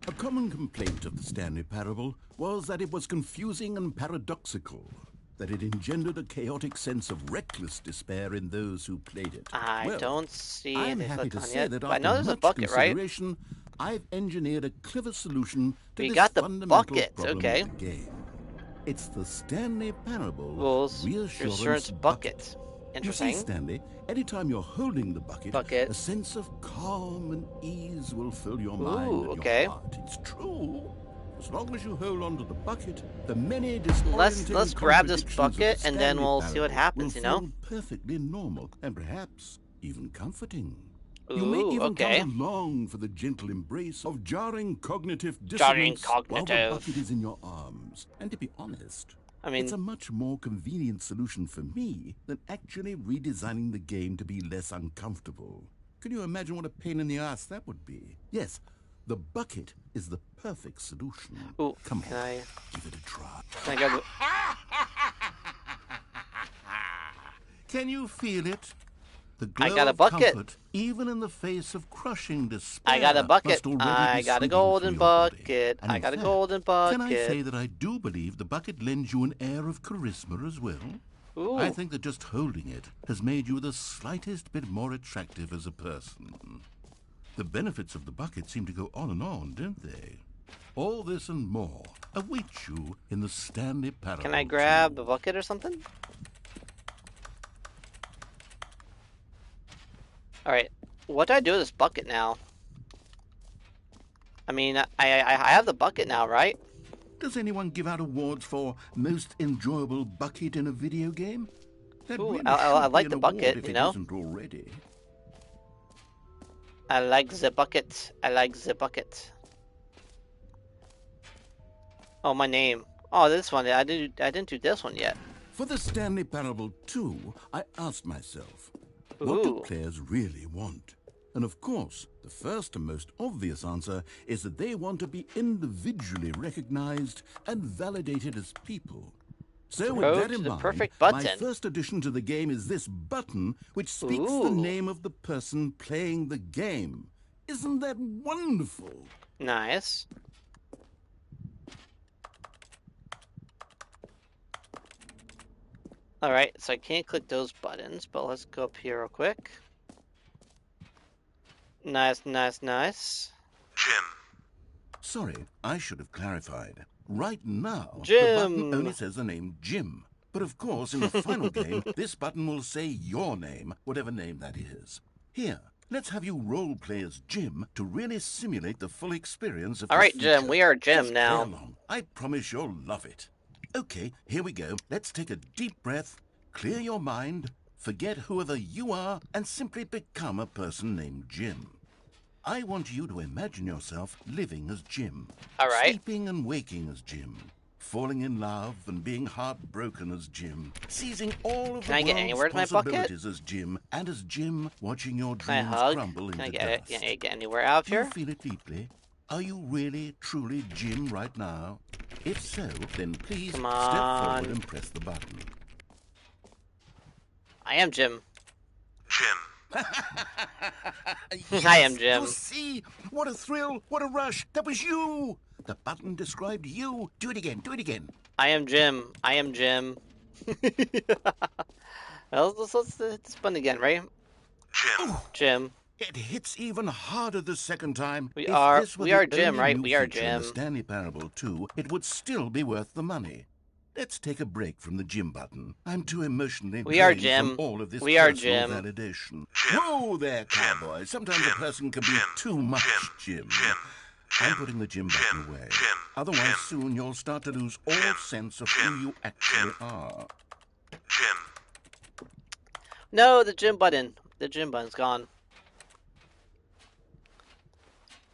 A common complaint of the Stanley Parable was that it was confusing and paradoxical, that it engendered a chaotic sense of reckless despair in those who played it. I don't see I'm anything happy to on say yet, that but I know there's a bucket, right? I've engineered a clever solution to We this got the fundamental bucket, problem okay. of the game. It's the Stanley Parable Rules Reassurance bucket. Interesting. You see, Stanley, anytime you're holding the bucket, Bucket. a sense of calm and ease will fill your mind and okay. your heart. It's true. As long as you hold on to the bucket, the many disorienting Let's grab this contradictions bucket of the and then Stanley we'll see what Parable happens, will you know? feel perfectly normal and perhaps even comforting. Ooh, You may even okay. come along for the gentle embrace of jarring cognitive Jarring dissonance while the cognitive. bucket is in your arms. And to be honest, I mean, it's a much more convenient solution for me than actually redesigning the game to be less uncomfortable. Can you imagine what a pain in the ass that would be? Yes, the bucket is the perfect solution. ooh, Come can on, I give it a try. grab the... Can you feel it? The I glow got a of bucket. comfort, even in the face of crushing despair, I got a bucket. must already I be got a sweeping through golden your body. bucket. And I in got a fact, golden can I bucket. say that I do believe the bucket lends you an air of charisma as well? Ooh. I think that just holding it has made you the slightest bit more attractive as a person. The benefits of the bucket seem to go on and on, don't they? All this and more await you in the Stanley Parable. Can I grab the bucket or something? Alright, what do I do with this bucket now? I mean, I have the bucket now, right? Does anyone give out awards for most enjoyable bucket in a video game? That Ooh, really I should like be the an bucket, award if you it know? isn't already. I like the bucket. I like the bucket. Oh, my name. Oh, this one. I didn't do this one yet. For the Stanley Parable 2, I asked myself, what do Ooh. players really want? And of course, the first and most obvious answer is that they want to be individually recognized and validated as people. So with Road that to in the mind, perfect my button. first addition to the game is this button, which speaks Ooh. the name of the person playing the game. Isn't that wonderful? Nice. Alright, so I can't click those buttons, but let's go up here real quick. Nice, nice, nice. Jim. Sorry, I should have clarified. Right now, the Jim. button only says the name Jim. But of course, in the final game, this button will say your name, whatever name that is. Here, let's have you role play as Jim to really simulate the full experience of this Alright, feature. Jim, we are Jim Just now. play along. I promise you'll love it. Okay, here we go. Let's take a deep breath, clear your mind, forget whoever you are, and simply become a person named Jim. I want you to imagine yourself living as Jim. Alright. Sleeping and waking as Jim. Falling in love and being heartbroken as Jim. Seizing all of Can I the get anywhere world's with my bucket? possibilities as Jim. And as Jim, watching your Can I dreams hug? crumble Can I into get it? dust. Can I get anywhere out of Do you here? feel it deeply? Are you really, truly Jim right now? If so, then please Come step on. forward and press the button. I am Jim. Jim. I am Jim. You see? What a thrill! What a rush! That was you! The button described you. Do it again. Do it again. I am Jim. I am Jim. let's hit this button again, right? Jim. Jim. It hits even harder the second time. We If are- this were we the are Jim, only right? new We are feature in the Jim. Stanley Parable 2, it would still be worth the money. Let's take a break from the Jim button. I'm too emotionally We are drained Jim. from all of this We are personal Jim. validation. Jim. Whoa there, Jim. cowboy. Sometimes a Jim. person can be Jim. too much Jim. Jim. Jim. I'm Jim. putting the Jim Jim. button away. Jim. Otherwise, Jim. soon you'll start to lose all Jim. sense of Jim. who you actually Jim. are. Jim. No, the Jim button. The Jim button's gone.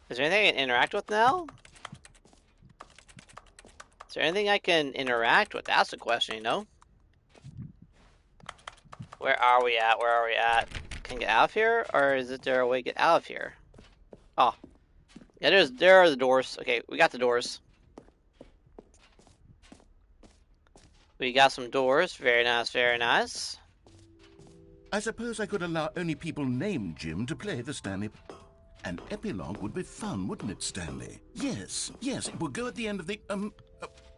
Is there anything I can interact with now? Is there anything I can interact with? That's the question, you know? Where are we at? Where are we at? Can I get out of here? Or is there a way to get out of here? Oh. Yeah, there are the doors. Okay, we got the doors. We got some doors. Very nice, very nice. I suppose I could allow only people named Jim to play the Stanley. An epilogue would be fun, wouldn't it, Stanley? Yes, it would go at the end of the,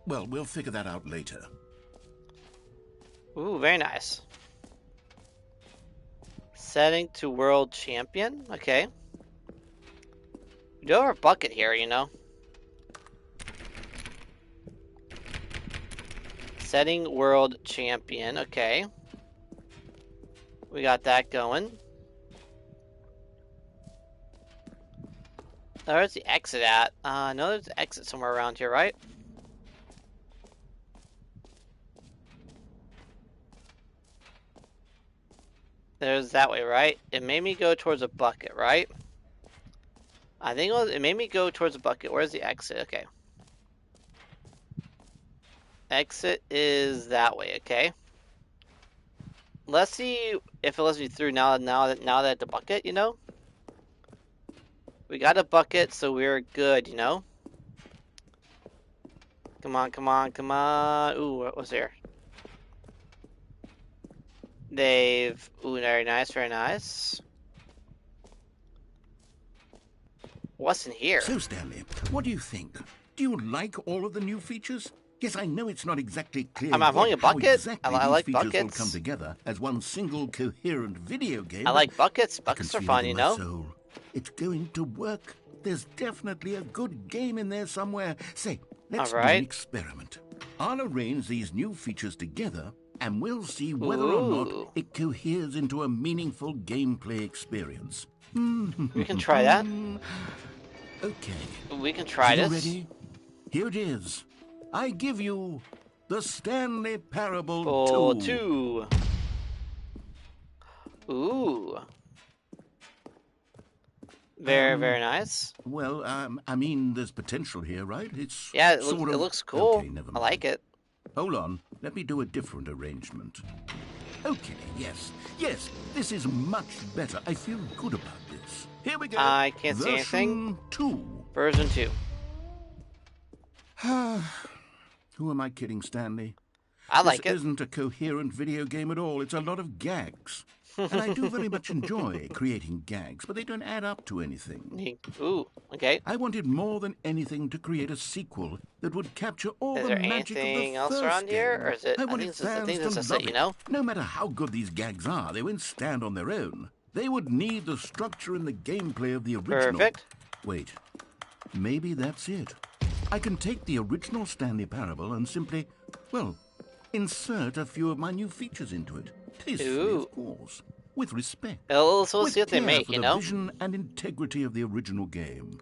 well, we'll figure that out later. Ooh, very nice. Setting to world champion. Okay. We do have our bucket here, you know. Setting world champion. Okay. We got that going. Where's the exit at? I know there's an exit somewhere around here, right? There's that way, right? It made me go towards a bucket, right? I think it made me go towards a bucket. Where's the exit? Okay. Exit is that way, okay? Let's see if it lets me through now that the bucket, you know? We got a bucket, so we're good, you know? Come on, come on, come on. Ooh, what was there? They've... Ooh, very nice, very nice. What's in here? So, Stanley, what do you think? Do you like all of the new features? Yes, I know it's not exactly clear I'm yet holding a how bucket. exactly I these like features buckets. will come together as one single coherent video game. I like buckets. I can Buckets are feel fun, it in you my know? soul. It's going to work. There's definitely a good game in there somewhere. Say, let's do an Alright. experiment. I'll arrange these new features together, and we'll see whether or Ooh. not it coheres into a meaningful gameplay experience. We can try that. Okay. We can try You this. ready? Here it is. I give you the Stanley Parable Oh, 2. 2. Ooh. Very, very nice. Well, I mean, there's potential here, right? It's Yeah, it sort of... looks cool. Okay, never I mind. like it. Hold on. Let me do a different arrangement. Okay, yes. Yes, this is much better. I feel good about this. Here we go. I can't see anything. Version 2. Version 2. Who am I kidding, Stanley? I like This it. isn't a coherent video game at all. It's a lot of gags. And I do very much enjoy creating gags, but they don't add up to anything. Ooh, okay. I wanted more than anything to create a sequel that would capture all Is the there magic of the anything else first around here, game. or is it? I I wanted think fans this to is love it. You it. know. No matter how good these gags are, they won't stand on their own. They would need the structure and the gameplay of the original. Perfect. Wait, maybe that's it. I can take the original Stanley Parable and simply, well, insert a few of my new features into it. Tastefully, Ooh. of course. With respect. So let's With see what they care make. for You the know. vision and integrity of the original game.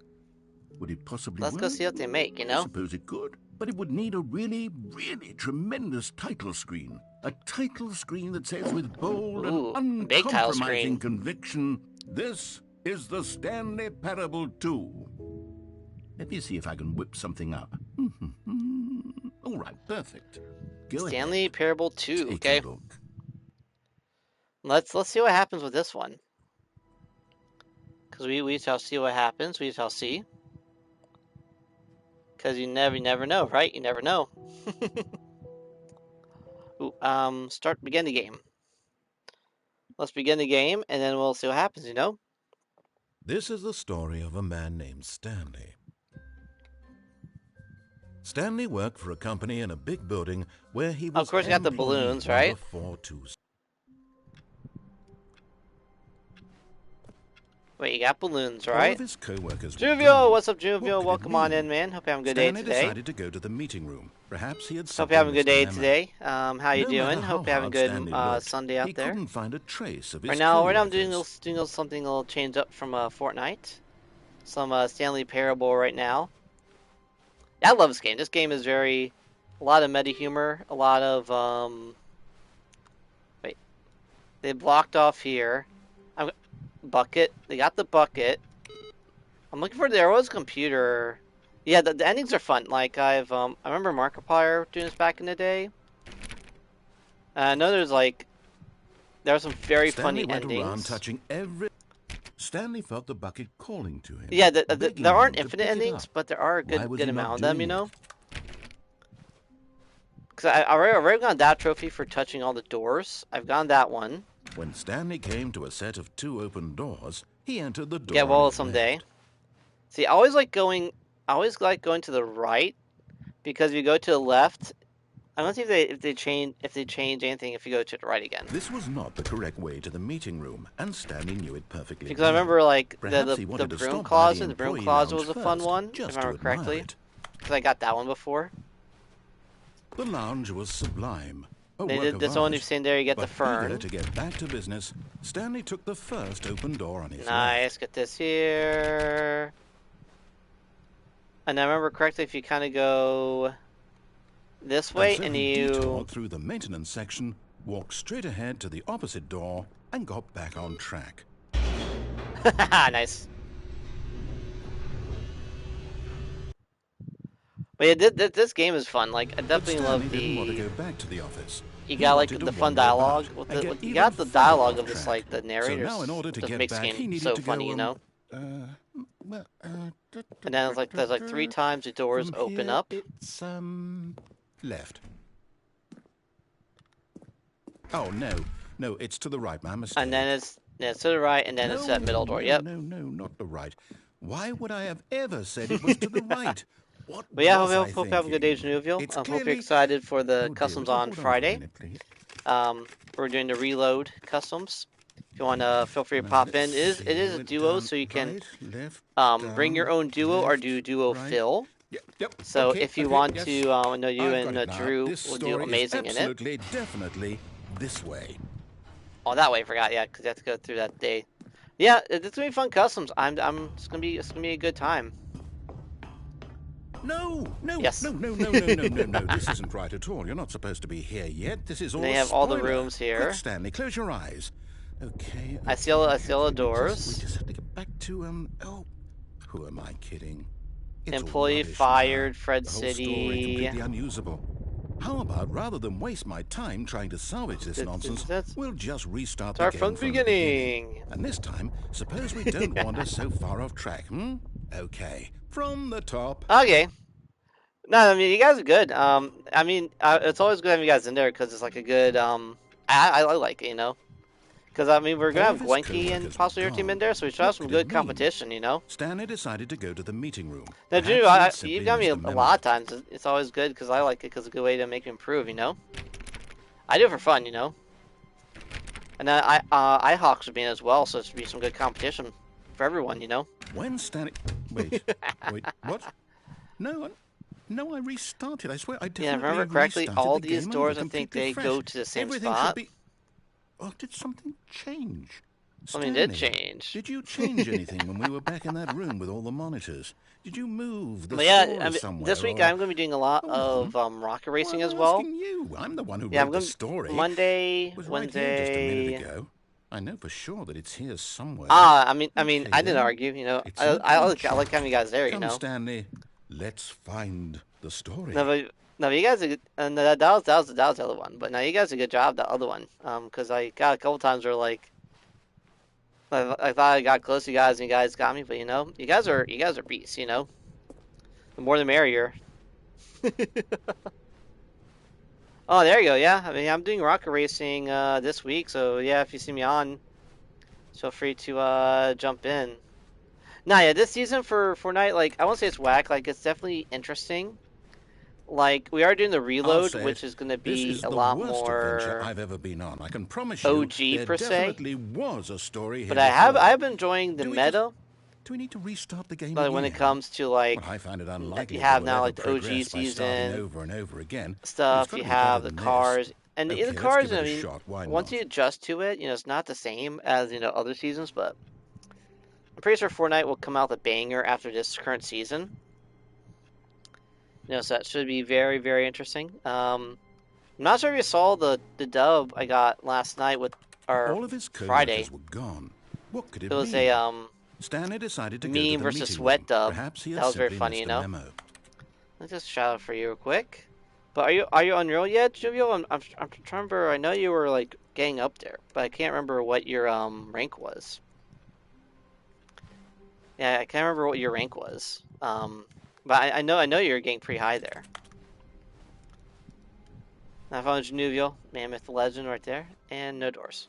Would it possibly Let's work? go see what they make. You I know. suppose it could, but it would need a really, really tremendous title screen. A title screen that says with bold Ooh, and big title uncompromising screen. conviction, this is the Stanley Parable 2. Let me see if I can whip something up. All right, perfect. Go Stanley ahead. Parable 2. Take Okay. a look. Let's see what happens with this one. Because we shall see what happens. We shall see. Because you never know, right? You never know. Ooh, begin the game. Let's begin the game, and then we'll see what happens, you know? This is the story of a man named Stanley. Stanley worked for a company in a big building where he was Of course, you got the employee balloons, number right? 426. Wait, you got balloons, All right? of his co-workers were Juvio, gone. what's up, What Juvio? could it Welcome on mean? in, man. Hope you're having a good Stanley day today. decided to go to the meeting room. Perhaps he had Hope something you're having a good day missed in today. How you No doing? matter Hope how you're having a hard good Stanley looked, Sunday out he there. couldn't find a trace of his Right now I'm co-workers. doing something a little change up from Fortnite. Some Stanley Parable right now. I love this game. This game is a lot of meta humor, a lot of wait, they blocked off here. Bucket. They got the bucket. I'm looking for there was a computer. Yeah, the endings are fun. Like I remember Markiplier doing this back in the day. I know there are some very Stanley funny went endings. around touching every... Stanley felt the bucket calling to him. Yeah, begging there aren't him to infinite pick it endings, up. but there are a Why was good he not amount of them, you doing know? Because I already got that trophy for touching all the doors. I've gotten that one. When Stanley came to a set of 2 open doors, he entered the door. Get well on his someday. left. See, I always like going to the right, because if you go to the left, I don't see if they change anything if you go to the right again. This was not the correct way to the meeting room, and Stanley knew it perfectly. Because I remember like Perhaps he the wanted to broom stop by closet. the The broom employee closet lounge was a fun first, one, just if I to remember admire correctly. it. Because I got that one before. The lounge was sublime. A They work did of this one. You art. stand there, you get the But fern. eager to get back to business, Stanley took the first open door on his Nice. left. Get this here. And I remember correctly, if you kind of go this way So and he you detoured through the maintenance section, walked straight ahead to the opposite door, and got back on track. nice. But yeah, this game is fun. Like, I But definitely Stanley love didn't want to the. go back to the office. You He got like wanted to the fun wander about dialogue with and get you even got the further dialogue off of this track. like the So now, in narrators order to just get makes the back, he game needed so to funny, go you know. well, And then it's like there's like 3 times the doors from open here up, it's left. Oh no, it's to the right. My mistake. and then it's to the right, and then it's that middle door. Yep. No, not the right. Why would I have ever said it was to the right? What But yeah, was I hope you have a good day, thinking? Januvio. It's Hope you're clearly. excited for the Oh dear, customs would you on hold on for a Friday. minute, please? We're doing the reload customs. If you want to, feel free to Now, pop let's in. see. It is a Went duo, down so you can right, left, bring your down, own duo or left, do duo right. fill. Yep. So Okay, if you okay, want yes. to, I know you I've and got it now. Drew This will do story amazing is in it. absolutely, definitely this way. Oh, that way, I forgot. Yeah, because you have to go through that day. Yeah, it's gonna be fun customs. It's gonna be a good time. No. Yes. No. This isn't right at all. You're not supposed to be here yet. This is all They a have all the spoiler. rooms here. Quick, Stanley, close your eyes. Okay. I see all the We doors. just have to get back to Oh, who am I kidding? It's all Employee rubbish fired, now. Fred The whole story City. completely unusable. How about rather than waste my time trying to salvage this nonsense, we'll just restart the Start game from the beginning. And this time, suppose we don't wander so far off track, Okay, from the top. Okay. No, I mean you guys are good. I mean it's always good having you guys in there because it's like a good. I like it, you know. Because I mean we're gonna All have of his Gwenky and co-workers were possibly your team in gone. there, so we should have What some could it good mean? competition, you know. Stanley decided to go to the meeting room. Now, Drew, Perhaps he'd simply you've done me a missed the lot memo. of times. It's always good because I like it because it's a good way to make you improve, you know. I do it for fun, you know. And then IHawks would be in as well, so it should be some good competition for everyone, you know. When Stanley... Wait, what? No, I restarted. I swear, I Yeah, definitely if I remember correctly, restarted all the these game doors, over, I think completely they fresh. go to the same Everything spot. should be... Oh, did something change? Something did Stanley, change. did you change anything when we were back in that room with all the monitors? Did you move the But yeah, story I mean, somewhere? this week or... I'm going to be doing a lot Hold of rocket Why racing am as I well. asking you? I'm the one who Yeah, I'm wrote the going story. Monday, It was right Wednesday. here just a minute ago. I know for sure that it's here somewhere. I mean, Okay, I didn't then. argue. You know, It's an I adventure. like having you guys there. You Come, know. Stanley, let's find the story. No, you guys are good. And that was the other one. But now you guys did a good job. That other one. Because I got a couple times where like, I thought I got close to you guys and you guys got me. But you know, you guys are beasts. You know, the more the merrier. Oh, there you go. Yeah, I mean, I'm doing rocket racing this week. So yeah, if you see me on, feel free to jump in. Nah, yeah, this season for Fortnite, like I won't say it's whack. Like it's definitely interesting. Like we are doing the reload, which is going to This be is a the lot worst adventure more I've ever been on. I can promise you, OG there per se. definitely was a story here But I before. have been enjoying the Do we meta. Do we need to restart the game Like again? when it comes to like Well, I find it unlikely you have that now we'll like the ever OG progress by starting season over and over again. But it's stuff. got You to be better have the than this. cars, and Okay, the let's cars. give it I a mean, shot. Why once not? you adjust to it, you know it's not the same as other seasons. But I'm pretty sure Fortnite will come out with a banger after this current season. You know, so that should be very, very interesting. I'm not sure if you saw the dub I got last night with our All of his Friday. co-workers were gone. What could it It was mean? a Stanley decided to go meme to the versus meeting sweat room. dub. Perhaps he had That was very simply funny, missed you a know. memo. Let's just shout out for you real quick. But are you Unreal yet, Juvio? I'm trying to remember. I know you were like getting up there, but I can't remember what your rank was. Yeah, I can't remember what your rank was. But I know you're getting pretty high there. I found Januvio, Mammoth Legend right there, and no doors.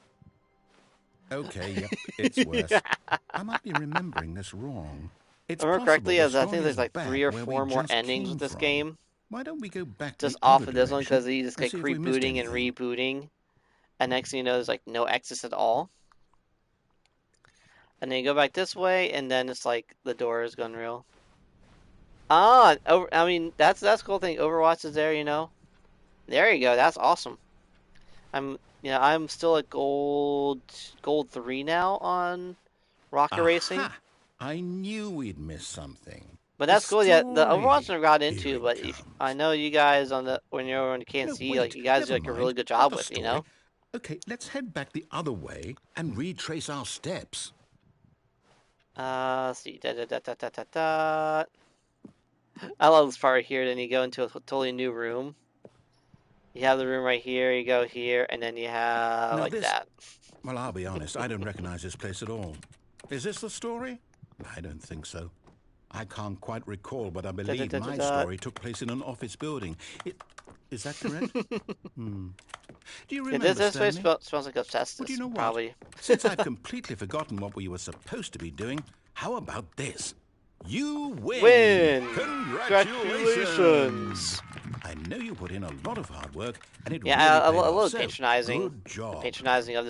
Okay, yep, it's worse. I might be remembering this wrong. It's If I remember possible correctly, the as I story think there's is like back 3 or where 4 we more just endings came with this from. game. Why don't we go back Just the off other of this one direction because you just and get see if we missed rebooting and anything? rebooting, and next thing you know, there's like no exits at all. And then you go back this way, and then it's like the door is gone real. I mean that's the cool thing. Overwatch is there, you know. There you go. That's awesome. I'm still at gold 3 now on Rocket Racing. Aha! I knew we'd miss something. But The that's cool. Yeah, the Overwatch story. I never got Here into, it but I comes. know you guys when you're on the No, KNC, like wait, you guys do never like a really mind. good Not job the with it, you story. know. Okay, let's head back the other way and retrace our steps. Let's see. Da, da, da, da, da, da, da. I love this part here. Then you go into a totally new room. You have the room right here. You go here, and then you have Now like that. Well, I'll be honest. I don't recognize this place at all. Is this the story? I don't think so. I can't quite recall, but I believe my story took place in an office building. Is that correct? Do you remember, This place Stanley? smells like asbestos. Well, do you know what? Probably. Since I've completely forgotten what we were supposed to be doing, how about this? You win! Congratulations! I know you put in a lot of hard work, and it really paid I off. love So, patronizing. good job. Patronizing of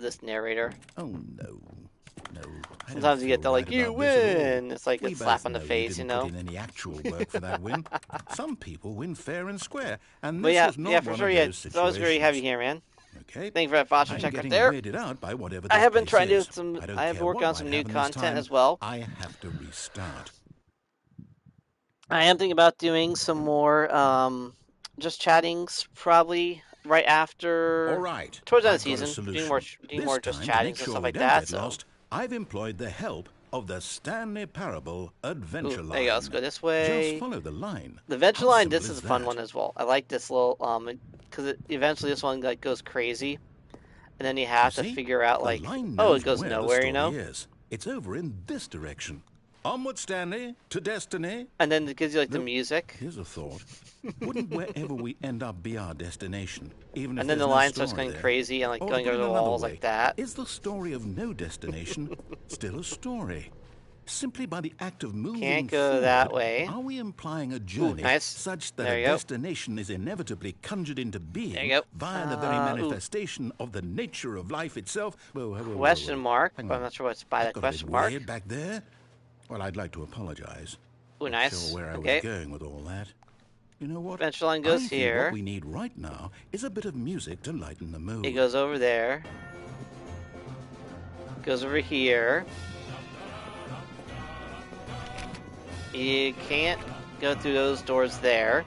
this narrator. Oh no, no. Sometimes you get the like, you win. It's like a slap on the face, you know. Put in any actual work for that win. Some people win fair and square, and But this yeah, was not for one sure. of Yeah, those it's always very heavy situations. here, man. Okay. Thank you for that foster I'm check right getting there. weirded out by whatever I this have been place trying to do is. some. I don't I have care worked what on some might new happen this content time. as well. I have to restart. I am thinking about doing some more just chattings probably right after. All right. Towards the end of I've the got a season, solution. doing more This just time, to make chattings and sure stuff we like don't that. get So lost, I've employed the help of the Stanley Parable Adventure ooh, Line. there you go. Let's go this way. Just follow the line. The adventure How line. simple This is a is fun that? one as well. I like this little because eventually this one like goes crazy, and then you have to See? figure out The like, line oh, it knows goes where the nowhere, you story know. is. It's over in this direction. Onward, Stanley, to destiny. And then it gives you like the Nope. music, Here's a thought. Wouldn't wherever we end up be our destination, even if and then there's the no line story starts going there? crazy and like Or to going put over it the another walls way, like that. is the story of no destination still a story? Simply by the act of moving Can't go forward, that way. are we implying a Ooh, journey nice. such that There a you go. destination is inevitably conjured into being There you go. via the very manifestation of the nature of life itself? Whoa, Question mark, Hang but on. I'm not sure what's by that Got a question bit mark. weird back there. Well, I'd like to apologize. Ooh, Not nice. sure where I Okay. was going with all that. You know what? Adventure line I goes think here. what we need right now is a bit of music to lighten the mood. It goes over there. Goes over here. You can't go through those doors there.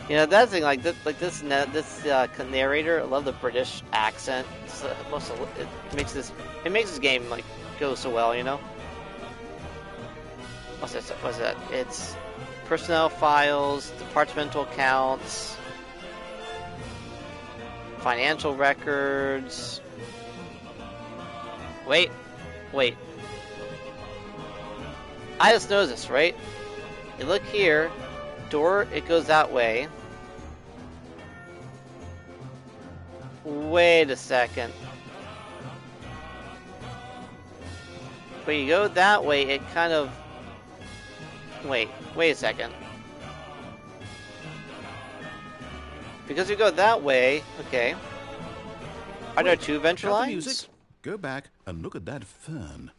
You know, that's the thing, this narrator. I love the British accent. It makes this game like go so well. You know. What's that? It's personnel files, departmental accounts, financial records. Wait. I just noticed this, right? You look here, door, it goes that way. Wait a second. But you go that way, it kind of... Wait a second. Because you go that way, okay. Are there two adventure Cut the lines? music. Go back and look at that fern.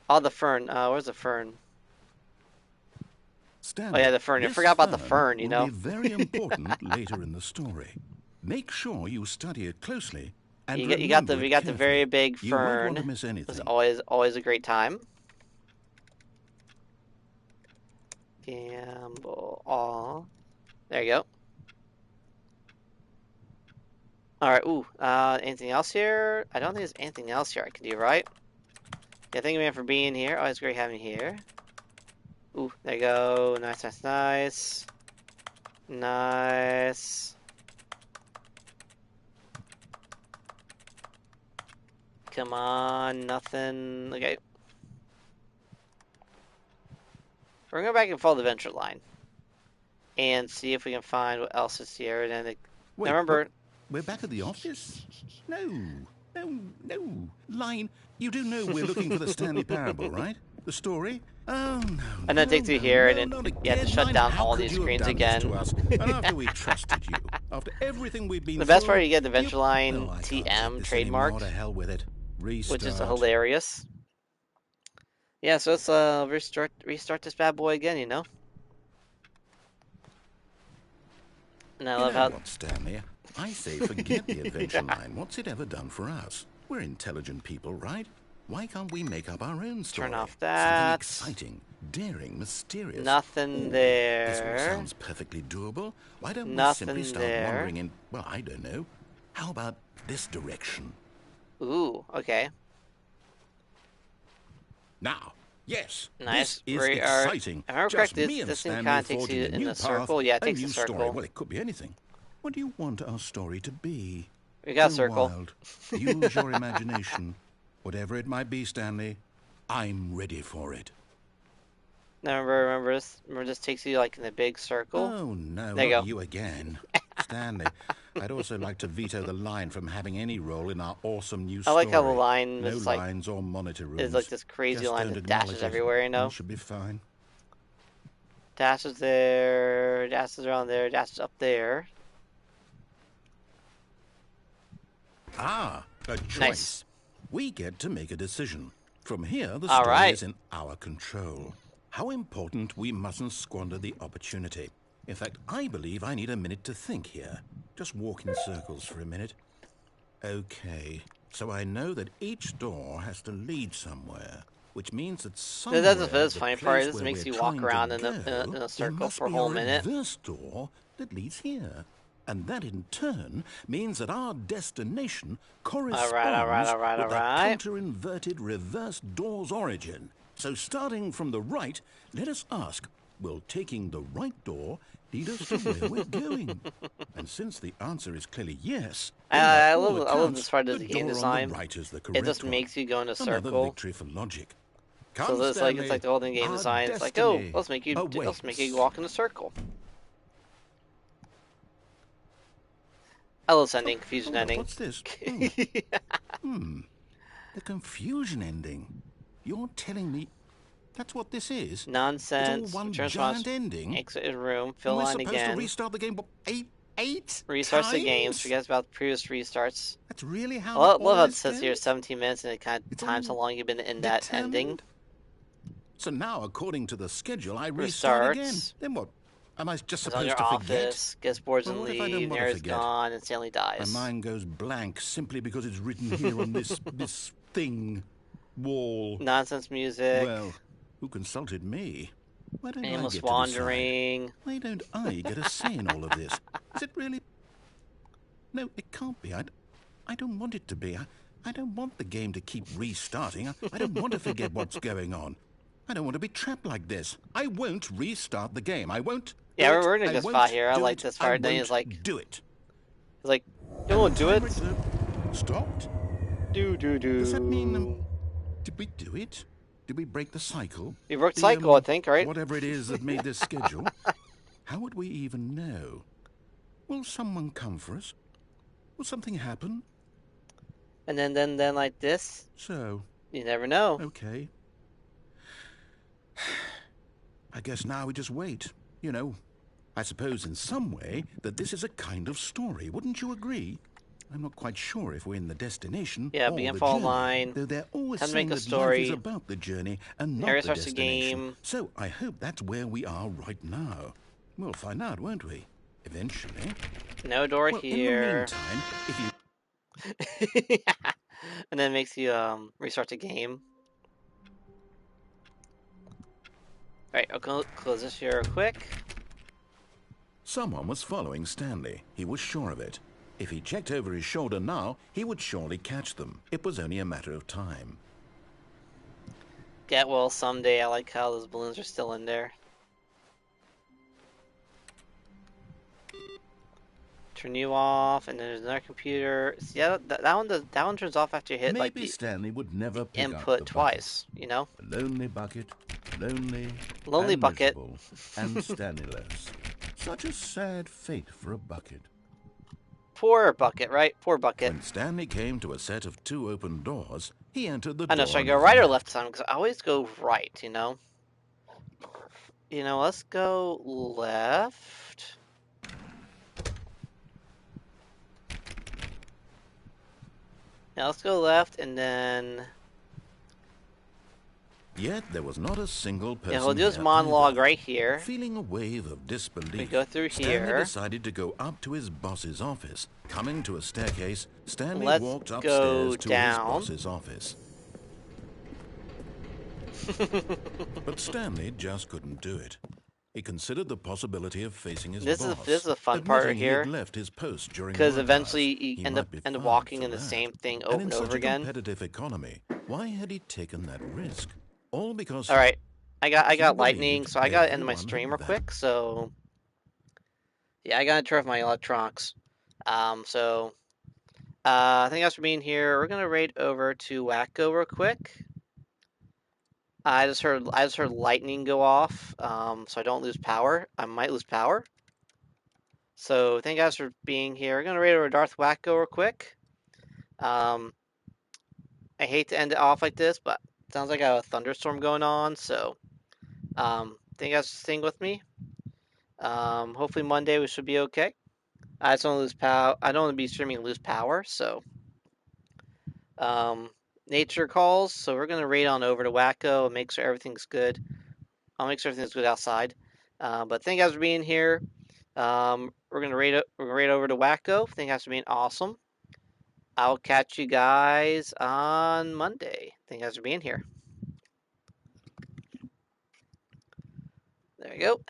Oh, the fern. Where's the fern? Stanley, Oh yeah, the fern. I this forgot about the fern, you will know. be very important later in the story. Make sure you study it closely and You got remember the it very carefully. big You won't fern. want to miss anything. It's always a great time. Gamble. Aw. There you go. Alright, ooh. Anything else here? I don't think there's anything else here I can do, right? Yeah, thank you, man, for being here. Always great having you here. Ooh, there you go. Nice. Nice. Come on, nothing. Okay. We're gonna go back and follow the adventure line. And see if we can find what else is here. And then Wait, now remember... we're back at the office? No. Line, you do know we're looking for the Stanley Parable, right? The story? Oh, no. And then it takes you here, and then not you have to again, shut Line. down How all could these you have screens done this again. to us? And after we trusted you, after everything we've been The best through, part, you get the Adventure Line Oh, I can't take TM this anymore. trademarked, To hell with it. Restart. which is hilarious. Yeah, so let's restart this bad boy again, you know. And I You love know how what, Stanley? I say forget the adventure line. What's it ever done for us? We're intelligent people, right? Why can't we make up our own story? turn off that. Something exciting, daring, mysterious. Nothing This all there. sounds perfectly doable. Why don't we Nothing simply start there. wandering in, well, I don't know. How about this direction? Ooh, okay. Now, Yes, Nice. this is We are. exciting. If I remember Just correctly, me and this thing Stanley kind of takes forging you a in new a path, circle. Yeah, it a takes new a story. circle. Well, it could be anything. What do you want our story to be? We got a Go circle. wild. Use your imagination. Whatever it might be, Stanley, I'm ready for it. Now remember this. Remember this takes you like in a big circle. Oh, no, There you not go. you again. Stanley, I'd also like to veto the line from having any role in our awesome new I story. like how the line No is like lines or monitor rooms. is like this crazy Just line don't that acknowledge dashes it, everywhere. You and know, it should be fine. dashes there, dashes around there, dashes up there. Ah, a choice. Nice. We get to make a decision. From here, the All story right. is in our control. How important, we mustn't squander the opportunity. In fact, I believe I need a minute to think here. Just walk in circles for a minute. Okay, so I know that each door has to lead somewhere, which means that somewhere, That's the the funny place part. This where makes we're you walk trying around to in go, a there circle must for a be whole a minute. reverse door that leads here. And that in turn means that our destination corresponds All right. with the counter-inverted reverse door's origin. So starting from the right, let us ask, will taking the right door lead us to where we're going? And since the answer is clearly yes, then by I all love accounts, this part of the the game door design. on the right is the It correct just one. makes you go in a Another circle. victory for logic. So Come, it's Stanley, like the whole thing game our design. It's like, oh, destiny let's make you awaits. walk in a circle. Hello, ending, confusion ending. What's this? The confusion ending. You're telling me that's what this is? Nonsense. It's all one Return giant response. ending? Exit room. Am Fill I line supposed again. to restart the game eight Restarts times? the game. Forgets about previous restarts. That's really I how love all how it this says here goes? 17 minutes and it kind of It's times how all long you've been in that ending. determined? So now, according to the schedule, I restart again. Restarts. Then what? Am I just It's on supposed your to forget? office. Gets bored Well, and what if I don't leave. want to Nair's forget? gone and Stanley My dies. mind goes blank simply because it's written here on this thing, wall. Nonsense music. Well, who consulted me? Why don't I Aimless get to wandering. decide? Why don't I get a say in all of this? Is it really? No, it can't be. I don't want it to be. I don't want the game to keep restarting. I don't want to forget what's going on. I don't want to be trapped like this. I won't restart the game. I won't. Yeah, we're in a good spot here. I like this part. Then he's like, do it. he's like, you won't do it. Stopped. Do. Does that mean did we do it? Did we break the cycle? We broke the cycle, I think, right? Whatever it is that made this schedule. How would we even know? Will someone come for us? Will something happen? And then like this, So, you never know. okay. I guess now we just wait. You know, I suppose in some way that this is a kind of story. Wouldn't you agree? I'm not quite sure if we're in the destination Yeah, or begin the fall journey, line. though they're always Time to saying make a that story. life is about the journey and not Harry the starts the destination. game. So I hope that's where we are right now. We'll find out, won't we? Eventually. No door Well, here. in the meantime, if you... And then it makes you restart the game. Alright, I'll close this here real quick. Someone was following Stanley. He was sure of it. If he checked over his shoulder now, he would surely catch them. It was only a matter of time. Get well someday. I like how those balloons are still in there. Turn you off, and then there's another computer. See, that one turns off after you hit Maybe like the Stanley would never pick up input the twice. You know, bucket. A lonely bucket, lonely and bucket, miserable, and Stanley-less. Such a sad fate for a bucket. Poor bucket, right? Poor bucket. When Stanley came to a set of 2 open doors, he entered the I know. door. Should I on go his right or left. left time? Because I always go right. You know. Let's go left. Now let's go left, and then Yet there was not a single person. yeah, we'll do this there monologue either. right here. Feeling a wave of disbelief, We go through Stanley here. decided to go up to his boss's office. Coming to a staircase, Stanley Let's walked go upstairs to his down. boss's office. But Stanley just couldn't do it. He considered the possibility of facing his boss. This is a fun part right admitting he had here. left his post during Because work eventually hours. you He end might up be walking fired for in the that. same thing And over in and such over a again. competitive economy, why had he taken that risk? All because. All right, I got lightning, believed so I got to end my everyone stream knew real that. quick. So yeah, I got to turn off my electronics. So thank you guys for being here. We're gonna raid over to Wacko real quick. I just heard lightning go off. So I don't lose power. I might lose power. So thank you guys for being here. We're gonna raid over Darth Wacko real quick. I hate to end it off like this, but it sounds like I have a thunderstorm going on. So thank you guys for staying with me. Hopefully Monday we should be okay. I just don't lose power. I don't want to be streaming and lose power. So nature calls. So we're gonna raid on over to Wacko and make sure everything's good. I'll make sure everything's good outside. But thank you guys for being here. We're gonna raid over to Wacko. Thank you guys for being awesome. I'll catch you guys on Monday. Thank you guys for being here. There you go.